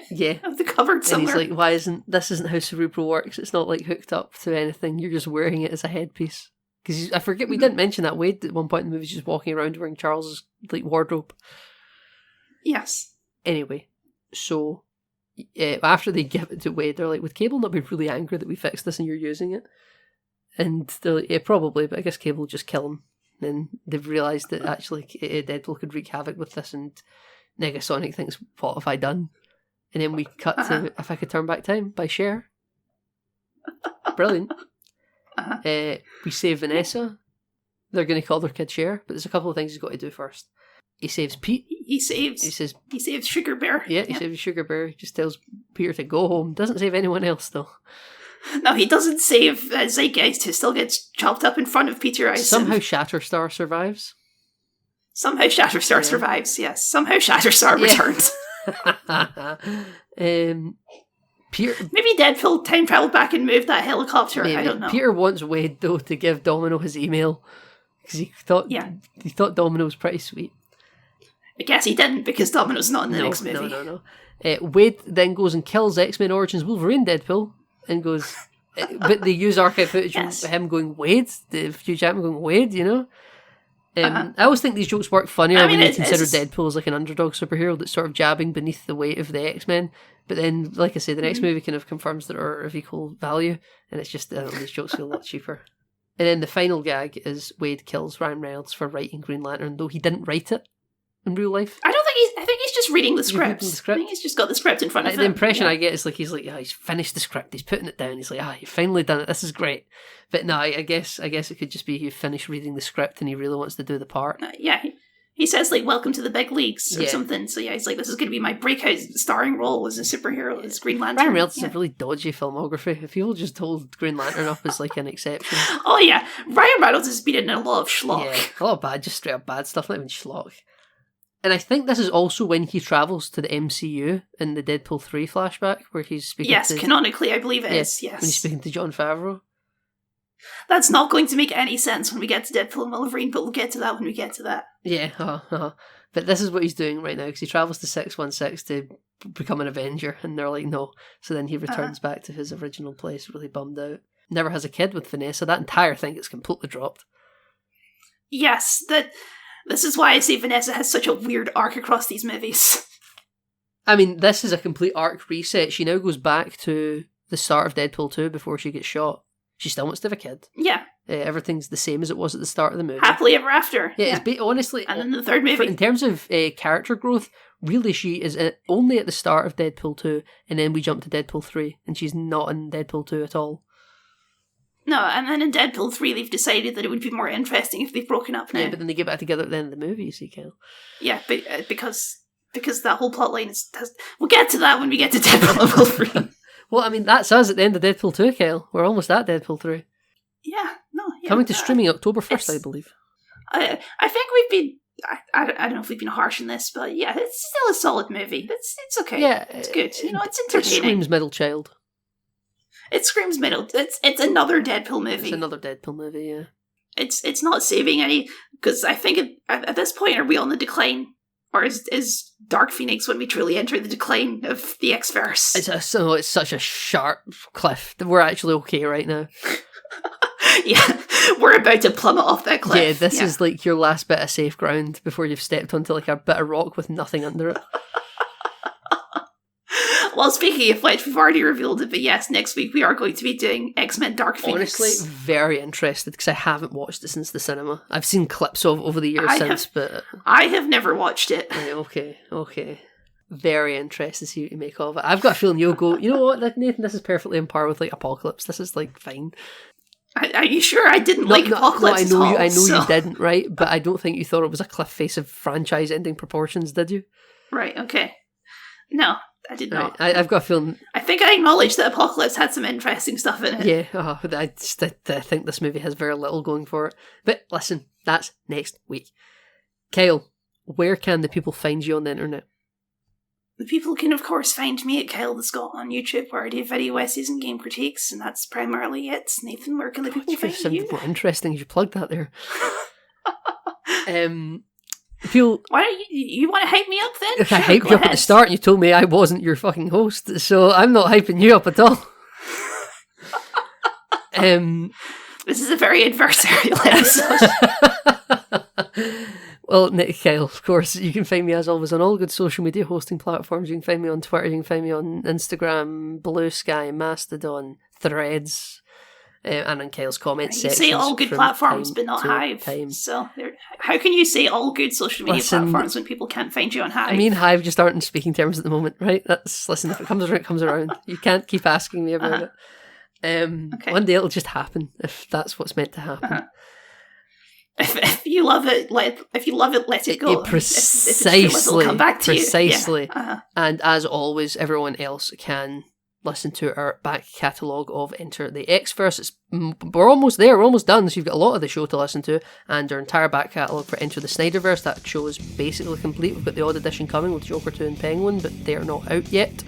of the cupboard somewhere. And he's like, this isn't how Cerebral works. It's not like hooked up to anything. You're just wearing it as a headpiece. Because I forget, we didn't mention that Wade at one point in the movie is just walking around wearing Charles's like wardrobe. Yes. Anyway, so after they give it to Wade, they're like, would Cable not be really angry that we fixed this and you're using it? And they're like, yeah, probably, but I guess Cable will just kill him. And they've realised that actually Deadpool could wreak havoc with this, and Negasonic thinks, what have I done? And then we cut to If I Could Turn Back Time by Cher. Brilliant. We save Vanessa. They're going to call their kid Cher, but there's a couple of things he's got to do first. He saves Pete. He saves Sugar Bear. Yeah, he saves Sugar Bear. He just tells Peter to go home. Doesn't save anyone else, though. No, he doesn't save Zeitgeist, who still gets chopped up in front of Peter Ice. Somehow Shatterstar survives. Somehow Shatterstar survives, yes. Somehow Shatterstar returns. Peter, maybe Deadpool time travelled back and moved that helicopter. Maybe. I don't know. Peter wants Wade, though, to give Domino his email, because he thought Domino was pretty sweet. I guess he didn't, because Domino's not in the next movie. No. Wade then goes and kills X-Men Origins Wolverine Deadpool, and goes, but they use archive footage of him going, Wade, the Hugh Jackman going, Wade, you know? I always think these jokes work funnier when you consider Deadpool as like an underdog superhero that's sort of jabbing beneath the weight of the X-Men. But then, like I say, the next movie kind of confirms that are of equal value, and it's just, these jokes feel a lot cheaper. And then the final gag is Wade kills Ryan Reynolds for writing Green Lantern, though he didn't write it in real life. I think he's just reading the script. Reading the script? I think he's just got the script in front of him. The impression I get is like he's finished the script, he's putting it down, he's like, you've finally done it, this is great. But no, I guess it could just be he finished reading the script and he really wants to do the part. He says, like, welcome to the big leagues or something. So yeah, he's like, this is going to be my breakout starring role as a superhero, as Green Lantern. Ryan Reynolds has a really dodgy filmography. If people just hold Green Lantern up as like an exception. Oh yeah, Ryan Reynolds has been in a lot of schlock. Yeah, a lot of bad, just straight up bad stuff, not even schlock. And I think this is also when he travels to the MCU in the Deadpool 3 flashback, where he's speaking canonically, I believe it is, yes. When he's speaking to Jon Favreau. That's not going to make any sense when we get to Deadpool and Wolverine, but we'll get to that when we get to that. Yeah, But this is what he's doing right now, because he travels to 616 to become an Avenger, and they're like, no. So then he returns back to his original place, really bummed out. Never has a kid with Vanessa. That entire thing gets completely dropped. Yes, this is why I say Vanessa has such a weird arc across these movies. I mean, this is a complete arc reset. She now goes back to the start of Deadpool 2 before she gets shot. She still wants to have a kid. Yeah. Everything's the same as it was at the start of the movie. Happily ever after. Yeah. It's honestly... And then the third movie. In terms of character growth, really she is only at the start of Deadpool 2, and then we jump to Deadpool 3, and she's not in Deadpool 2 at all. No, and then in Deadpool 3 they've decided that it would be more interesting if they've broken up now. Yeah, but then they get back together at the end of the movie, you see, Kyle. Yeah, but, because that whole plotline has... We'll get to that when we get to Deadpool and Wolverine. Well, I mean, that's us at the end of Deadpool 2, Kyle. We're almost at Deadpool 3. Yeah. Coming to streaming October 1st, I believe. I think we've been... I don't know if we've been harsh on this, but yeah, it's still a solid movie. It's okay. Yeah, it's good. It's entertaining. It screams middle child. It screams middle. It's another Deadpool movie. It's another Deadpool movie, yeah. It's not saving any, because I think at this point, are we on the decline? Or is Dark Phoenix when we truly enter the decline of the X-Verse? It's such a sharp cliff that we're actually okay right now. Yeah, we're about to plummet off that cliff. Yeah, this is like your last bit of safe ground before you've stepped onto like a bit of rock with nothing under it. Well, speaking of which, we've already revealed it, but yes, next week we are going to be doing X-Men Dark Phoenix. Honestly, very interested, because I haven't watched it since the cinema. I've seen clips over the years but... I have never watched it. Right, okay. Very interested to see what you make of it. I've got a feeling you'll go, you know what, like, Nathan, this is perfectly on par with, like, Apocalypse. This is, like, fine. Are you sure? I didn't like Apocalypse I know you didn't, right? But I don't think you thought it was a cliff face of franchise-ending proportions, did you? Right, okay. No, I did not. I've got a feeling... I think I acknowledge that Apocalypse had some interesting stuff in it. Yeah, I think this movie has very little going for it. But listen, that's next week. Kyle, where can the people find you on the internet? The people can, of course, find me at Kyle the Scot on YouTube, where I do video essays and game critiques, and that's primarily it. Nathan, where can the people find you? More interesting as you plugged that there. People, why don't you want to hype me up then? If I hyped you up at the start and you told me I wasn't your fucking host, so I'm not hyping you up at all. This is a very adversarial episode. Well, Nick Kyle, of course, you can find me as always on all good social media hosting platforms. You can find me on Twitter, you can find me on Instagram, Blue Sky, Mastodon, Threads, and on Kyle's comments section. You say all good platforms, but not Hive. So, how can you say all good social media platforms when people can't find you on Hive? I mean, Hive just aren't in speaking terms at the moment, right? Listen, if it comes around, it comes around. You can't keep asking me about it. Okay. One day it'll just happen, if that's what's meant to happen. If you love it, let it go. Precisely. It'll come back to precisely. You. Yeah. And as always, everyone else can listen to our back catalogue of Enter the X-Verse. We're almost there. We're almost done. So you've got a lot of the show to listen to, and our entire back catalogue for Enter the Snyderverse. That show is basically complete. We've got the odd edition coming with Joker 2 and Penguin, but they're not out yet.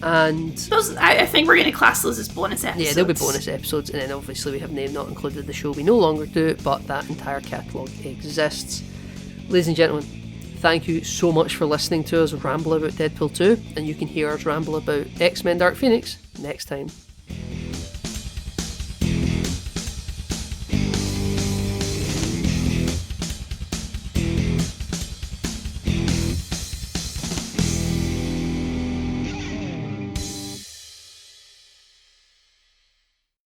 And those, I think we're going to class those as bonus episodes. Yeah, they'll be bonus episodes, and then obviously we have Name Not Included, the show we no longer do, but that entire catalogue exists. Ladies and gentlemen, thank you so much for listening to us ramble about Deadpool 2, and you can hear us ramble about X-Men Dark Phoenix next time.